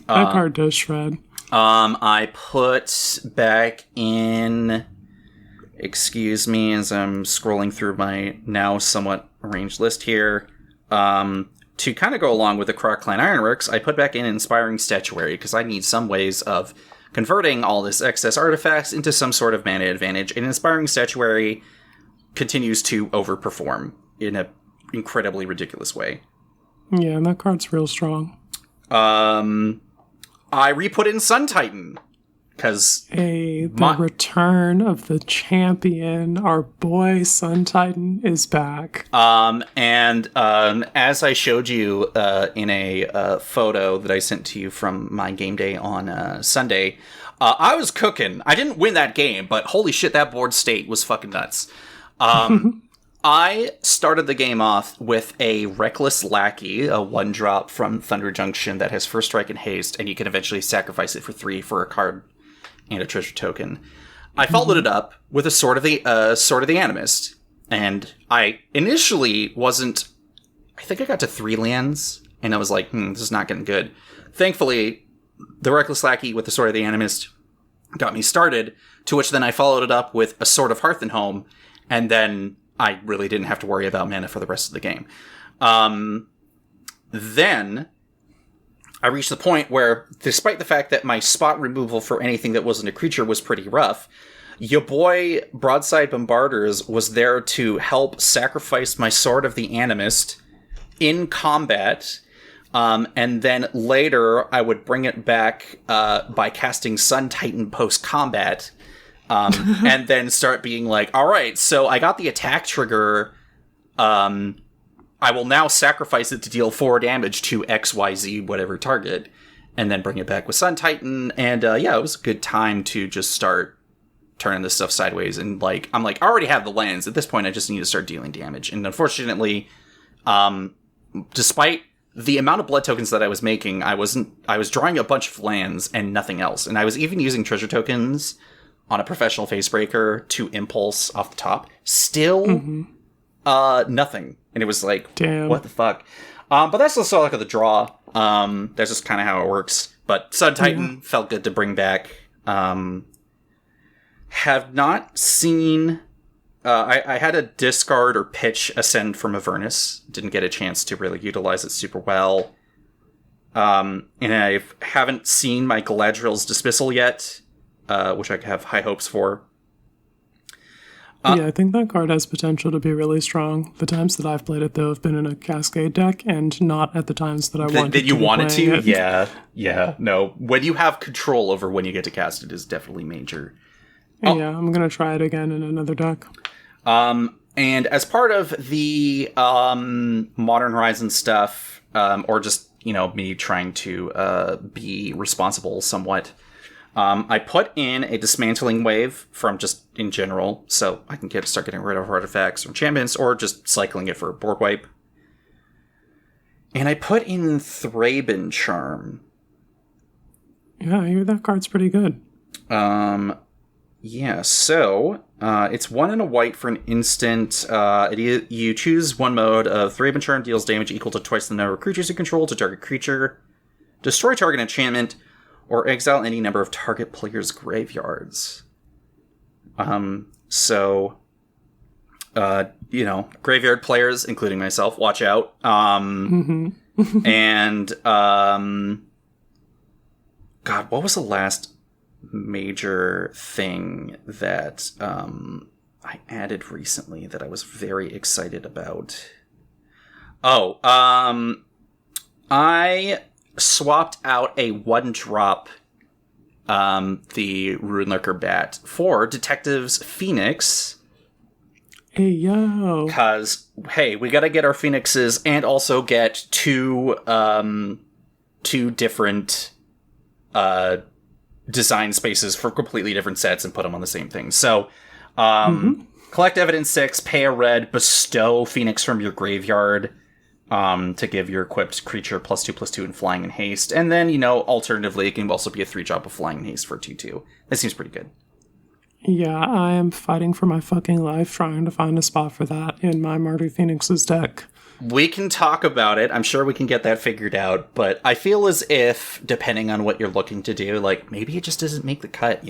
That card does shred. I put back in... Excuse me as I'm scrolling through my now somewhat arranged list here. To kind of go along with the Croc Clan Ironworks, I put back in Inspiring Statuary, because I need some ways of converting all this excess artifacts into some sort of mana advantage, and Inspiring Statuary continues to overperform in an incredibly ridiculous way. Yeah, that card's real strong. I re-put in Sun Titan, because The return of the champion, our boy Sun Titan, is back. And as I showed you in a photo that I sent to you from my game day on Sunday, I was cooking. I didn't win that game, but holy shit, that board state was fucking nuts. I started the game off with a Reckless Lackey, a 1-drop from Thunder Junction that has First Strike and Haste, and you can eventually sacrifice it for 3 for a card and a treasure token. I followed it up with a Sword of the Animist, and I initially wasn't... I think I got to 3 lands, and I was like, this is not getting good. Thankfully, the Reckless Lackey with the Sword of the Animist got me started, to which then I followed it up with a Sword of Hearth and Home, and then I really didn't have to worry about mana for the rest of the game. Then I reached the point where, despite the fact that my spot removal for anything that wasn't a creature was pretty rough, your boy Broadside Bombarders was there to help sacrifice my Sword of the Animist in combat, and then later I would bring it back by casting Sun Titan post-combat, and then start being like, all right, so I got the attack trigger, I will now sacrifice it to deal 4 damage to XYZ whatever target, and then bring it back with Sun Titan, and it was a good time to just start turning this stuff sideways, and I'm like, I already have the lands, at this point I just need to start dealing damage, and unfortunately, despite the amount of blood tokens that I was making, I was drawing a bunch of lands and nothing else, and I was even using treasure tokens on a professional Facebreaker to impulse off the top. Still, nothing. And it was like, damn, what the fuck? But that's also like the draw. That's just kind of how it works. But Sun Titan felt good to bring back. Have not seen... I had a discard or pitch Ascend from Avernus. Didn't get a chance to really utilize it super well. And I haven't seen my Galadriel's Dismissal yet, which I have high hopes for. I think that card has potential to be really strong. The times that I've played it, though, have been in a Cascade deck, and not at the times that I wanted to. That you wanted to? It. Yeah. No, when you have control over when you get to cast it is definitely major. Yeah, I'm going to try it again in another deck. And as part of the Modern Horizons stuff, or just, me trying to be responsible somewhat, I put in a Dismantling Wave from just in general, so I can start getting rid of artifacts or enchantments, or just cycling it for a board wipe. And I put in Thraben Charm. Yeah, I hear that card's pretty good. So it's 1 and a white for an instant. You choose one mode of Thraben Charm, deals damage equal to twice the number of creatures you control to target creature, destroy target enchantment, or exile any number of target players' graveyards. Graveyard players, including myself, watch out. And, God, what was the last major thing that I added recently that I was very excited about? I swapped out a 1-drop the Runelurker Bat for Detectives Phoenix. Hey, yo. Because, hey, we gotta get our Phoenixes and also get two different design spaces for completely different sets and put them on the same thing. So, Collect evidence 6, pay a red, bestow Phoenix from your graveyard to give your equipped creature +2/+2 in flying and haste. And then, alternatively, it can also be a 3-drop of flying and haste for 2/2. That seems pretty good. Yeah, I am fighting for my fucking life trying to find a spot for that in my Marty Phoenix's deck. We can talk about it. I'm sure we can get that figured out. But I feel as if, depending on what you're looking to do, maybe it just doesn't make the cut,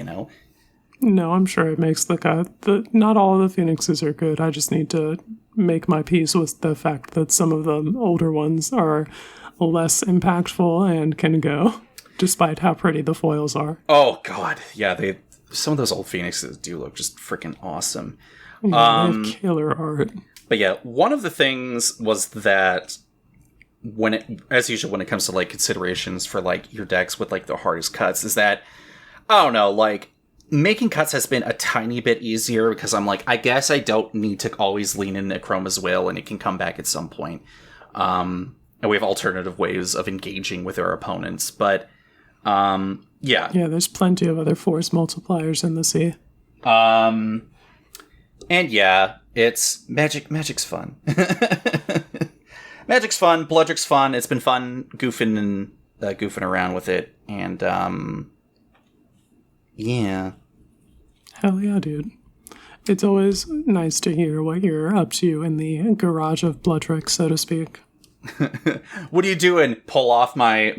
No, I'm sure it makes the cut. Not all of the Phoenixes are good. I just need to make my peace with the fact that some of the older ones are less impactful and can go, despite how pretty the foils are. Oh, God. Yeah, some of those old Phoenixes do look just freaking awesome. Yeah, they have killer art. But yeah, one of the things was that as usual, when it comes to considerations for your decks with the hardest cuts, is that, I don't know, making cuts has been a tiny bit easier because I'm I guess I don't need to always lean into Chroma's Will and it can come back at some point. And we have alternative ways of engaging with our opponents. But, yeah. Yeah, there's plenty of other force multipliers in the sea. And yeah, it's Magic's fun. Magic's fun, Bloodrick's fun. It's been fun goofing around with it. And, yeah. Hell yeah, dude. It's always nice to hear what you're up to in the garage of Bloodrick, so to speak. What are you doing? Pull off my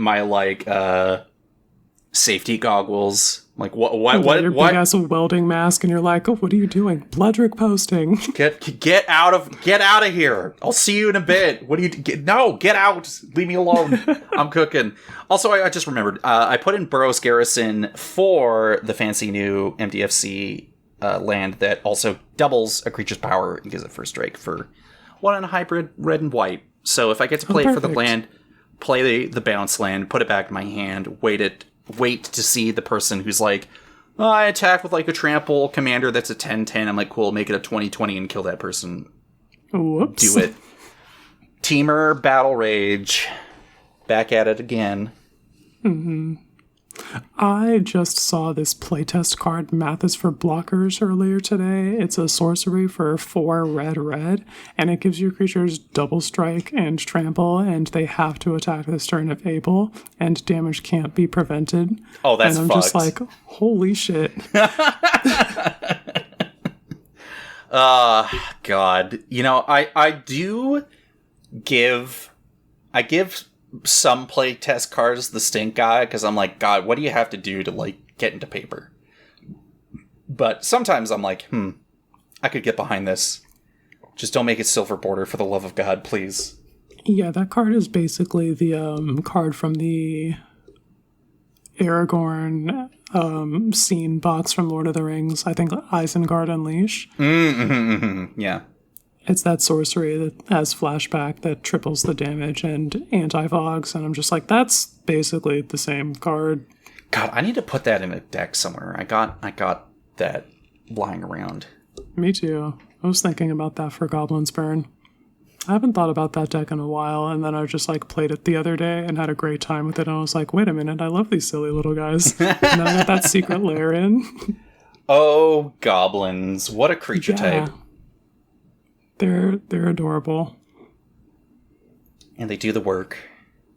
safety goggles. What? Your big ass welding mask, and you're like, oh, what are you doing? Bloodrick posting. Get out of here. I'll see you in a bit. What do you get out. Leave me alone. I'm cooking. Also, I just remembered, I put in Burroughs Garrison for the fancy new MDFC land that also doubles a creature's power and gives it first strike for 1 and a hybrid red and white. So if I get to play it for the land, play the bounce land, put it back in my hand, wait to see the person who's I attack with a trample commander that's a 10/10. I'm cool, make it a 20/20 and kill that person. Whoops. Do it. Teamer Battle Rage. Back at it again. Mm-hmm. I just saw this playtest card, Math is for Blockers, earlier today. It's a sorcery for 4 red, and it gives your creatures double strike and trample, and they have to attack this turn if able, and damage can't be prevented. Oh, that's And I'm fucked. just like, holy shit. God. I give some play test cards the stink eye because I'm God, what do you have to do to get into paper? But sometimes I'm I could get behind this. Just don't make it silver border for the love of God, please. Yeah, that card is basically the card from the Aragorn scene box from Lord of the Rings. I think Isengard Unleash. Yeah. It's that sorcery that has flashback that triples the damage and anti-fogs, and I'm just like, that's basically the same card. God, I need to put that in a deck somewhere. I got that lying around. Me too. I was thinking about that for Goblin's Burn. I haven't thought about that deck in a while, and then I just played it the other day and had a great time with it, and I was like, wait a minute, I love these silly little guys. And then I got that secret lair in. Oh, goblins. What a creature type. They're adorable. And they do the work.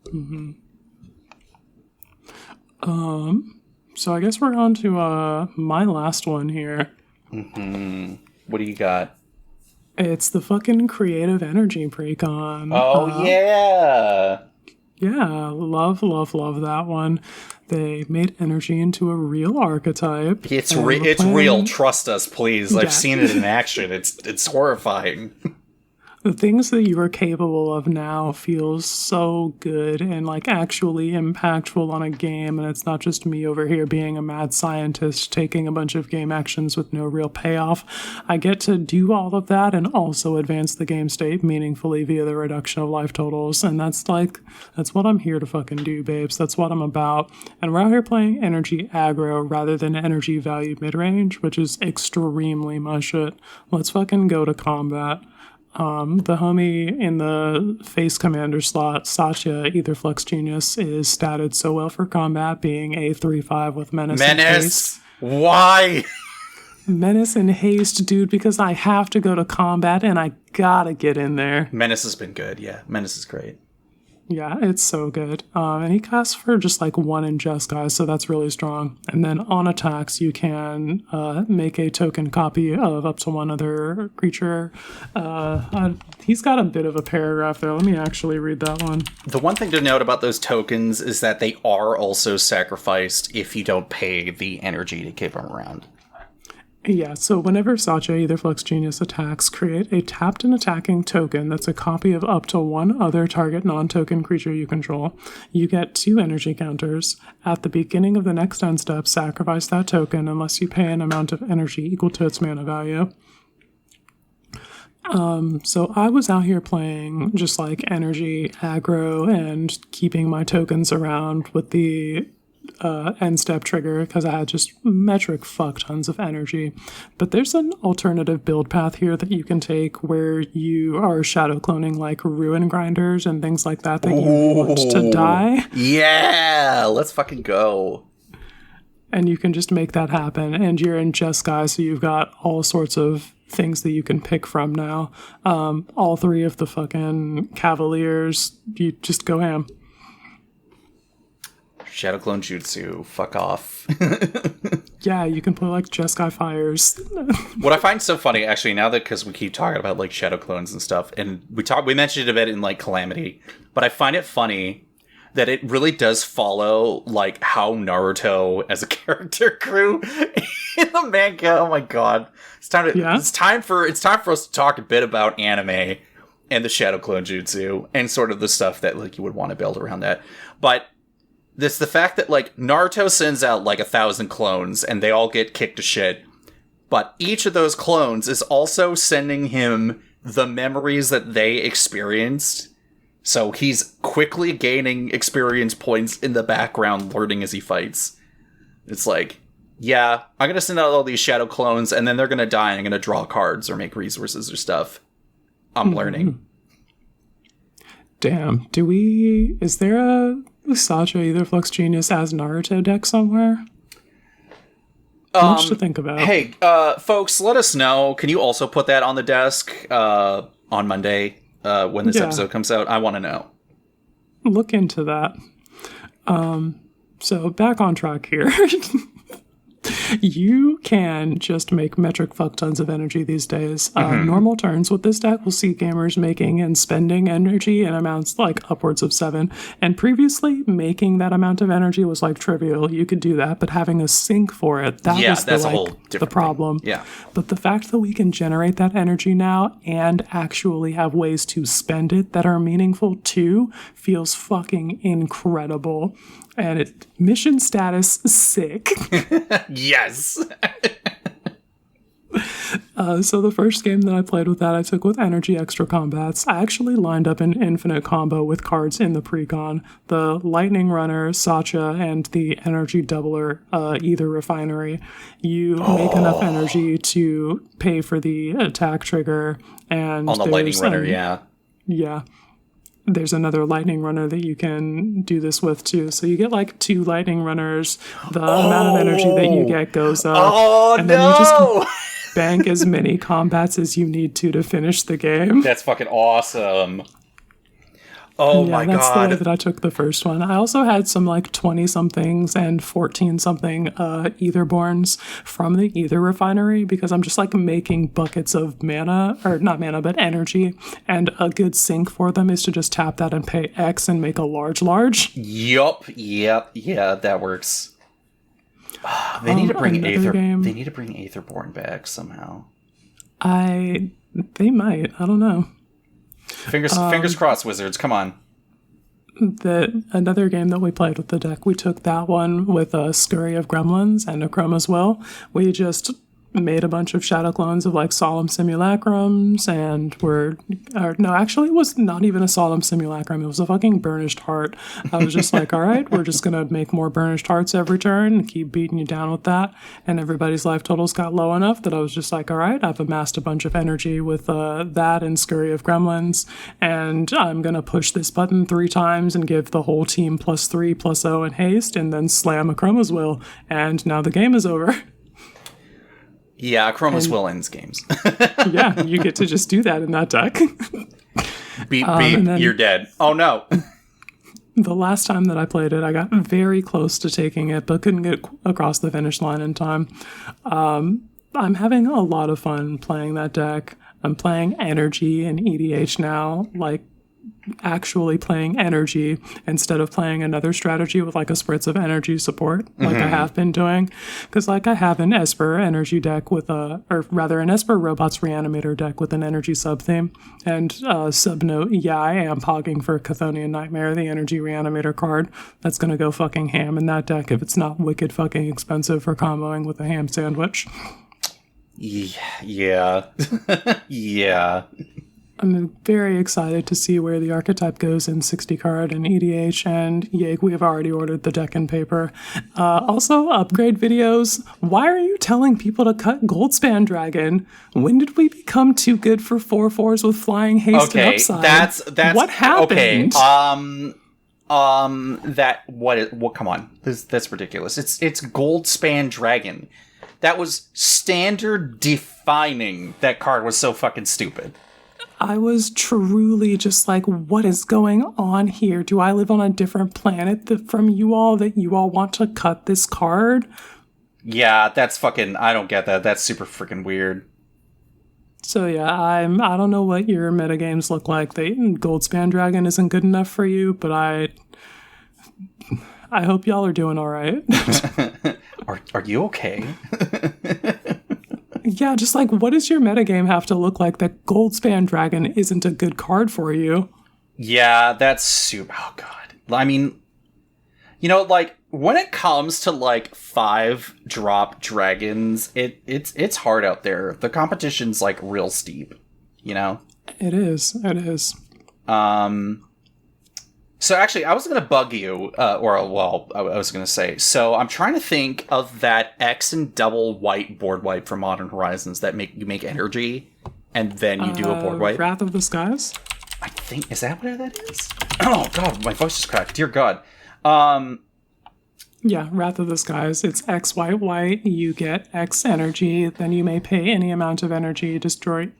Mm-hmm. So I guess we're on to my last one here. Mm-hmm. What do you got? It's the fucking creative energy precon. Oh, yeah. Yeah, love that one. They made energy into a real archetype. It's real. Trust us, please. I've seen it in action. It's horrifying. The things that you are capable of now feels so good and actually impactful on a game, and it's not just me over here being a mad scientist taking a bunch of game actions with no real payoff. I get to do all of that and also advance the game state meaningfully via the reduction of life totals, and that's what I'm here to fucking do, babes. That's what I'm about. And we're out here playing energy aggro rather than energy value midrange, which is extremely my shit. Let's fucking go to combat. The homie in the face commander slot, Satya, Etherflux Genius, is statted so well for combat, being a 3/5 with Menace. Menace? Why? Menace and haste, dude, because I have to go to combat and I gotta get in there. Menace has been good. Yeah, Menace is great. Yeah, it's so good. And he casts for just like 1 in Jeskai, so that's really strong. And then on attacks, you can make a token copy of up to 1 other creature. He's got a bit of a paragraph there. Let me actually read that one. The one thing to note about those tokens is that they are also sacrificed if you don't pay the energy to keep them around. Yeah, so whenever Satya, Etherflux Genius, attacks, create a tapped and attacking token that's a copy of up to 1 other target non-token creature you control. You get 2 energy counters. At the beginning of the next end step, sacrifice that token unless you pay an amount of energy equal to its mana value. So I was out here playing just like energy aggro and keeping my tokens around with the end step trigger because I had just metric fuck tons of energy. But there's an alternative build path here that you can take where you are shadow cloning like ruin grinders and things like that you want to die. Yeah, let's fucking go. And you can just make that happen. And you're in Jeskai, so you've got all sorts of things that you can pick from now. All 3 of the fucking Cavaliers, you just go ham. Shadow Clone Jutsu, fuck off. Yeah, you can play like Jeskai Fires. What I find so funny, actually, now that because we keep talking about like shadow clones and stuff, and we mentioned it a bit in like Calamity, but I find it funny that it really does follow like how Naruto as a character grew in the manga. Oh my god, it's time for us to talk a bit about anime and the Shadow Clone Jutsu and sort of the stuff that like you would want to build around that, but. This the fact that like Naruto sends out like 1,000 clones and they all get kicked to shit, but each of those clones is also sending him the memories that they experienced. So he's quickly gaining experience points in the background, learning as he fights. It's like, yeah, I'm gonna send out all these shadow clones and then they're gonna die and I'm gonna draw cards or make resources or stuff. I'm learning. Damn, is there a Satya Etherflux Genius as Naruto deck somewhere? Much to think about. Hey, folks, let us know. Can you also put that on the desk on Monday when this episode comes out? I want to know. Look into that. So back on track here. You can just make metric fuck tons of energy these days. Normal turns with this deck will see gamers making and spending energy in amounts like upwards of 7. And previously, making that amount of energy was like trivial. You could do that, but having a sink for it, that's a whole different the problem. Thing. Yeah. But the fact that we can generate that energy now and actually have ways to spend it that are meaningful too feels fucking incredible. And mission status sick. Yes. So the first game that I played with that, I took with energy extra combats. I actually lined up an infinite combo with cards in the precon. The lightning runner, Satya, and the energy doubler, either refinery. You make enough energy to pay for the attack trigger. And on the lightning runner, yeah. Yeah. There's another lightning runner that you can do this with too. So you get like 2 lightning runners. The amount of energy that you get goes up. Oh, and then you just bank as many combats as you need to finish the game. That's fucking awesome. Oh my god. That's the way that I took the first one. I also had some like 20-somethings and 14-something Etherborns from the Ether refinery because I'm just like making buckets of mana, or not mana, but energy. And a good sink for them is to just tap that and pay X and make a large. Yep, yeah, that works. They need to bring They need to bring Aetherborn back somehow. They might. I don't know. Fingers crossed, Wizards. Come on. Another game that we played with the deck, we took that one with a Scurry of Gremlins and a Chroma's Will. We just made a bunch of shadow clones of like Solemn Simulacrums and actually it was not even a Solemn Simulacrum. It was a fucking Burnished Heart. I was just like, all right, we're just going to make more Burnished Hearts every turn and keep beating you down with that. And everybody's life totals got low enough that I was just like, all right, I've amassed a bunch of energy with that and Scurry of Gremlins. And I'm going to push this button 3 times and give the whole team +3 +0 in haste and then slam a Chroma's Will. And now the game is over. Yeah, Chroma's will ends games. Yeah, you get to just do that in that deck. Beep, beep, you're dead. Oh, no. The last time that I played it, I got very close to taking it, but couldn't get across the finish line in time. I'm having a lot of fun playing that deck. I'm playing Energy and EDH now, like actually playing Energy instead of playing another strategy with like a spritz of energy support, like I have been doing. Because like I have an Esper energy deck with an Esper Robots Reanimator deck with an energy sub-theme. And subnote, yeah, I am pogging for Chthonian Nightmare, the energy reanimator card. That's going to go fucking ham in that deck if it's not wicked fucking expensive for comboing with a ham sandwich. Yeah. Yeah. I'm very excited to see where the archetype goes in 60 card and EDH, and Yake, we have already ordered the deck and paper. Also, upgrade videos. Why are you telling people to cut Goldspan Dragon? When did we become too good for 4/4s with flying haste and upside? That's what happened? Okay. Come on. That's ridiculous. It's Goldspan Dragon. That was standard defining. That card was so fucking stupid. I was truly just like, what is going on here? Do I live on a different planet from you all that you all want to cut this card? Yeah, that's fucking, I don't get that. That's super freaking weird. So yeah, I don't know what your metagames look like. Goldspan Dragon isn't good enough for you, but I hope y'all are doing all right. Are you okay? Yeah, just like, what does your metagame have to look like that Goldspan Dragon isn't a good card for you? Yeah, that's super... Oh, God. I mean, like, when it comes to, like, 5-drop dragons, it's hard out there. The competition's, like, real steep, It is. So actually, I was going to bug you, I was going to say, so I'm trying to think of that X and double white board wipe for Modern Horizons that you make energy, and then you do a board wipe. Wrath of the Skies? I think, is that what that is? Oh god, my voice just cracked, dear god. Yeah, Wrath of the Skies. It's X white, you get X energy, then you may pay any amount of energy, destroy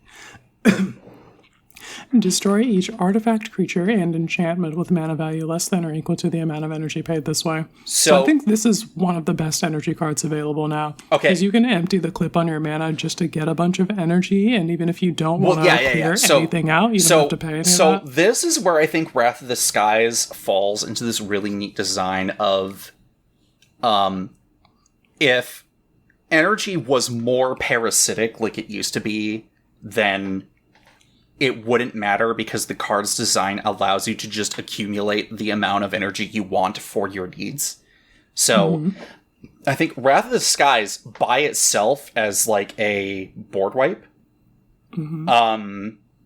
each artifact, creature, and enchantment with mana value less than or equal to the amount of energy paid this way. So I think this is one of the best energy cards available now. Okay. Because you can empty the clip on your mana just to get a bunch of energy, and even if you don't want to clear anything out, you don't have to pay anything. So this is where I think Wrath of the Skies falls into this really neat design of if energy was more parasitic like it used to be, then it wouldn't matter because the card's design allows you to just accumulate the amount of energy you want for your needs. So I think Wrath of the Skies by itself as like a board wipe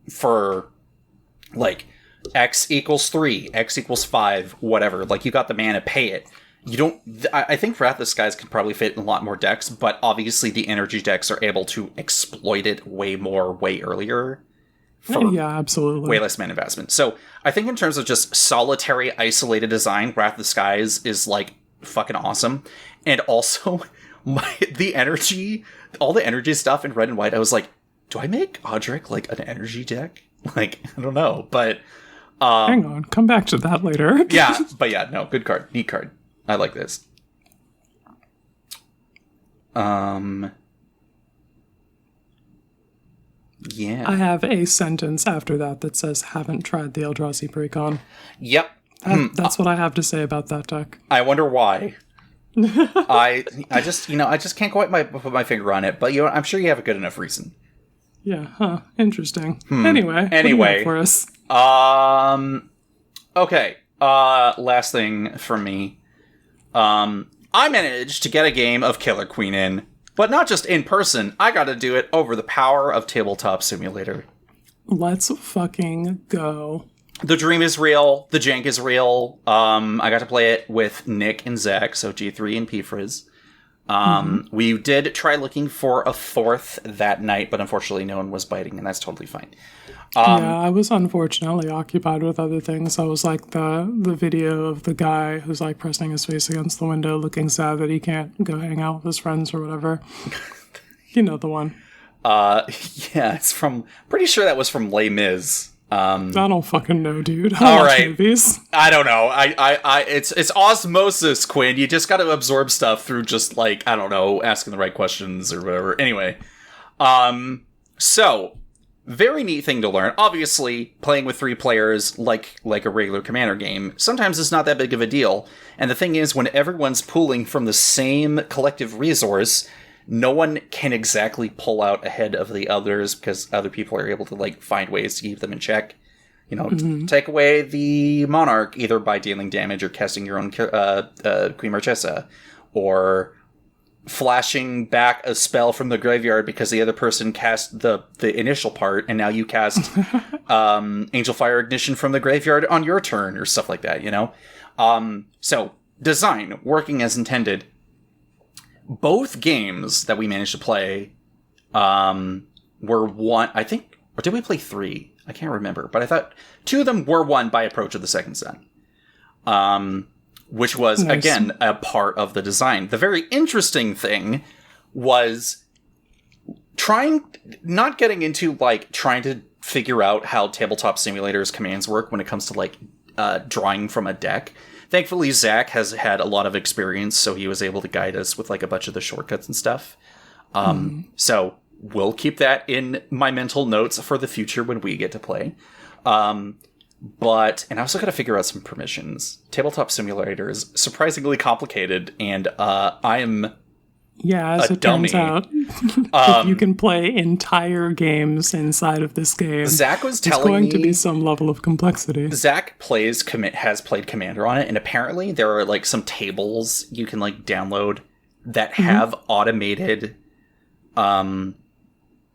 for like X equals 3, X equals 5, whatever. Like you got the mana, pay it. You don't. I think Wrath of the Skies can probably fit in a lot more decks, but obviously the energy decks are able to exploit it way more, way earlier. Yeah, absolutely. Way less mana investment. So I think in terms of just solitary, isolated design, Wrath of the Skies is like fucking awesome. And also, the energy, all the energy stuff in red and white, I was like, do I make Audric like an energy deck? Like, I don't know, but hang on, come back to that later. Yeah, but yeah, no, good card, neat card. I like this. Yeah. I have a sentence after that says, haven't tried the Eldrazi Precon. Yep. That's what I have to say about that deck. I wonder why. I just can't quite put my finger on it, but I'm sure you have a good enough reason. Yeah, Interesting. Anyway. What do you have for us? Okay. Last thing from me. I managed to get a game of Killer Queen in, but not just in person. I got to do it over the power of Tabletop Simulator. Let's fucking go. The dream is real. The jank is real. I got to play it with Nick and Zach, so G3 and PFrizz. We did try looking for a fourth that night, but unfortunately no one was biting, and that's totally fine. Yeah, I was unfortunately occupied with other things. I was like the video of the guy who's like pressing his face against the window looking sad that he can't go hang out with his friends or whatever. You know the one. Yeah, it's from... Pretty sure that was from Les Mis. I don't fucking know, dude. I all watch right. movies. I don't know. It's osmosis, Quinn. You just got to absorb stuff through just, like, I don't know, asking the right questions or whatever. Anyway. So... Very neat thing to learn. Obviously, playing with 3 players, like a regular Commander game, sometimes it's not that big of a deal. And the thing is, when everyone's pooling from the same collective resource, no one can exactly pull out ahead of the others because other people are able to, like, find ways to keep them in check. You know, take away the Monarch either by dealing damage or casting your own Queen Marchesa, or flashing back a spell from the graveyard because the other person cast the initial part, and now you cast Angel Fire Ignition from the graveyard on your turn, or stuff like that, you know? So, design, working as intended. Both games that we managed to play were won, I think, or did we play 3? I can't remember, but I thought 2 of them were won by Approach of the Second Sun. Which was, nice. Again, a part of the design. The very interesting thing was not getting into, like, trying to figure out how Tabletop Simulator's commands work when it comes to, like, drawing from a deck. Thankfully, Zach has had a lot of experience, so he was able to guide us with, like, a bunch of the shortcuts and stuff. So we'll keep that in my mental notes for the future when we get to play. And I also got to figure out some permissions. Tabletop Simulator is surprisingly complicated, and I am as it dummy. Turns out. If you can play entire games inside of this game, Zach was telling me... There's going to be some level of complexity. Zach has played Commander on it, and apparently there are, like, some tables you can, like, download that have automated...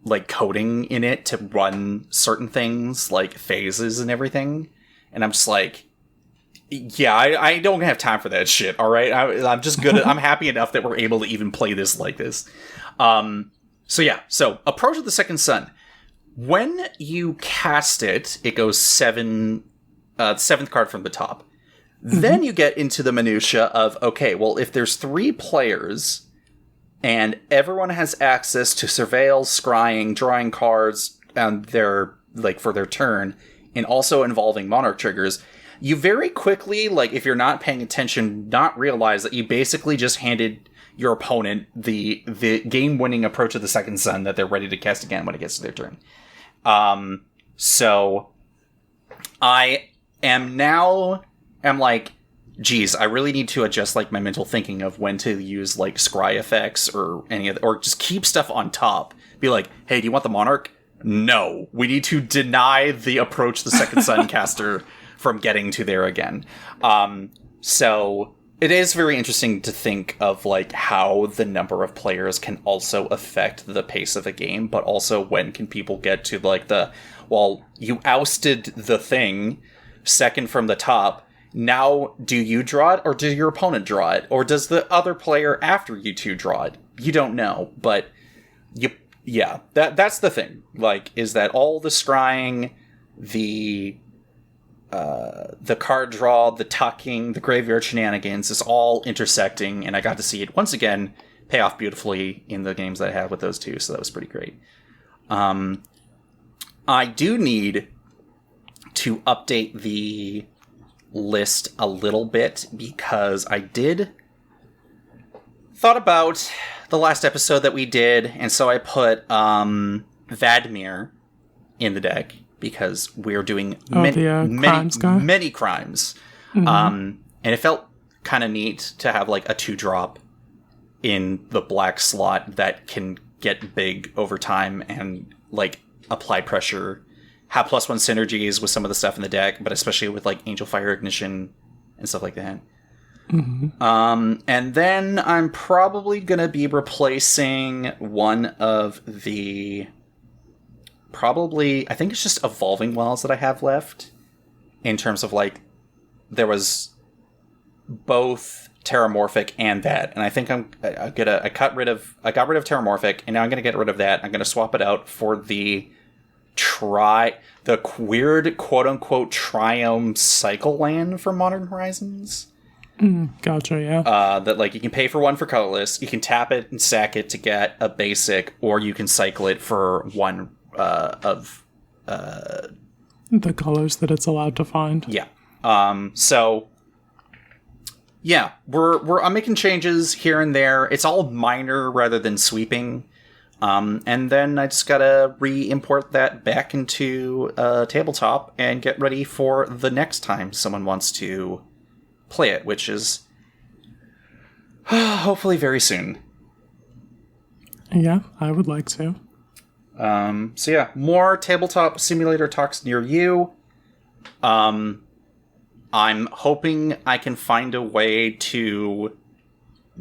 like coding in it to run certain things, like phases and everything. And I'm just like, yeah, I don't have time for that shit. All right. I'm just good. I'm happy enough that we're able to even play this like this. So Approach of the Second Sun. When you cast it, it goes 7, 7th card from the top. Then you get into the minutia of, okay, well, if there's 3 players and everyone has access to surveil, scrying, drawing cards, and for their turn, and also involving Monarch triggers, you very quickly, like, if you're not paying attention, not realize that you basically just handed your opponent the game-winning Approach of the Second Sun that they're ready to cast again when it gets to their turn. So I am like, geez, I really need to adjust, like, my mental thinking of when to use, like, scry effects or or just keep stuff on top. Be like, hey, do you want the Monarch? No. We need to deny the Approach the Second Sun caster from getting to there again. So it is very interesting to think of, like, how the number of players can also affect the pace of a game, but also when can people get to, like, you ousted the thing, second from the top. Now, do you draw it, or does your opponent draw it? Or does the other player after you two draw it? You don't know, but that's the thing. Like, is that all the scrying, the card draw, the tucking, the graveyard shenanigans is all intersecting, and I got to see it once again pay off beautifully in the games that I had with those two, so that was pretty great. I do need to update the list a little bit because I thought about the last episode that we did, and so I put Vadmir in the deck because we're doing many crimes. And it felt kind of neat to have, like, a 2-drop in the black slot that can get big over time and, like, apply pressure, have +1 synergies with some of the stuff in the deck, but especially with, like, Angel Fire Ignition and stuff like that. And then I'm probably going to be replacing one of the... I think it's just Evolving Wells that I have left. In terms of, like, there was both Terramorphic and that. And I think I got rid of Terramorphic, and now I'm going to get rid of that. I'm going to swap it out for the weird quote-unquote Triome Cycle land for Modern Horizons. Gotcha, yeah. That, like, you can pay for one for colorless, you can tap it and sack it to get a basic, or you can cycle it for one of... the colors that it's allowed to find. Yeah. So... Yeah, I'm making changes here and there. It's all minor rather than sweeping. And then I just gotta re-import that back into tabletop and get ready for the next time someone wants to play it, which is hopefully very soon. Yeah, I would like to. So yeah, more tabletop simulator talks near you. I'm hoping I can find a way to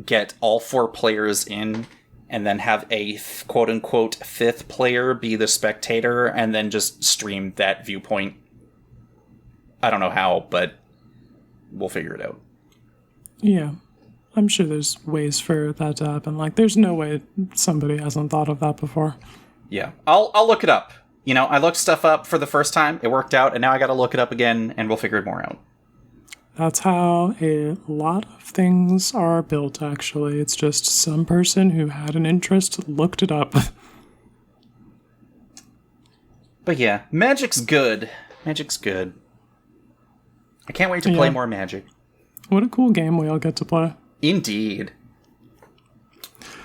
get all 4 players in and then have a quote-unquote 5th player be the spectator and then just stream that viewpoint. I don't know how, but we'll figure it out. Yeah. I'm sure there's ways for that to happen. Like, there's no way somebody hasn't thought of that before. Yeah. I'll look it up. You know, I looked stuff up for the first time, it worked out, and now I gotta look it up again, and we'll figure it more out. That's how a lot of things are built, actually. It's just some person who had an interest looked it up. But yeah, Magic's good. Magic's good. I can't wait to play more Magic. What a cool game we all get to play. Indeed.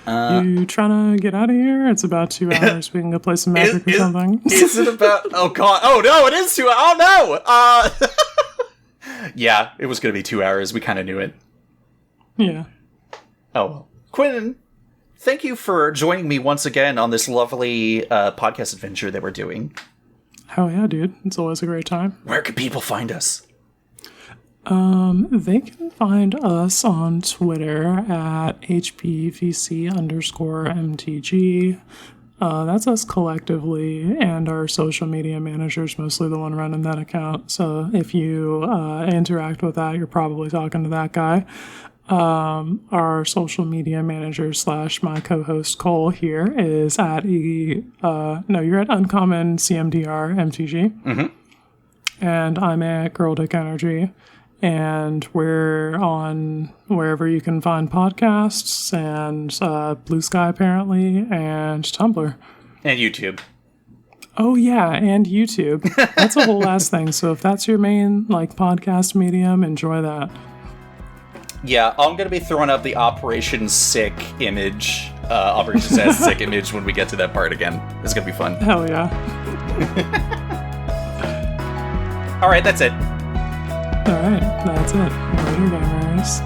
You trying to get out of here? It's about 2 hours. We can go play some Magic or something. Is it about... Oh, God. Oh, no, it is 2 hours. Oh, no! Yeah, it was going to be 2 hours. We kind of knew it. Yeah. Oh, well. Quinn, thank you for joining me once again on this lovely podcast adventure that we're doing. Hell yeah, dude. It's always a great time. Where can people find us? They can find us on Twitter at HBVC_MTG. That's us collectively, and our social media manager's mostly the one running that account. So if you interact with that, you're probably talking to that guy. Our social media manager / my co-host Cole here is at you're at Uncommon CMDR MTG. Mm-hmm. And I'm at Girl Dick Energy. And we're on wherever you can find podcasts, and Blue Sky apparently, and Tumblr. And YouTube. Oh yeah, and YouTube. That's a whole last thing. So if that's your main podcast medium, enjoy that. Yeah, I'm going to be throwing up the Operation Sick image, Operation Says Sick image when we get to that part again. It's going to be fun. Hell yeah. All right, that's it. All right, that's it. Later, gamers.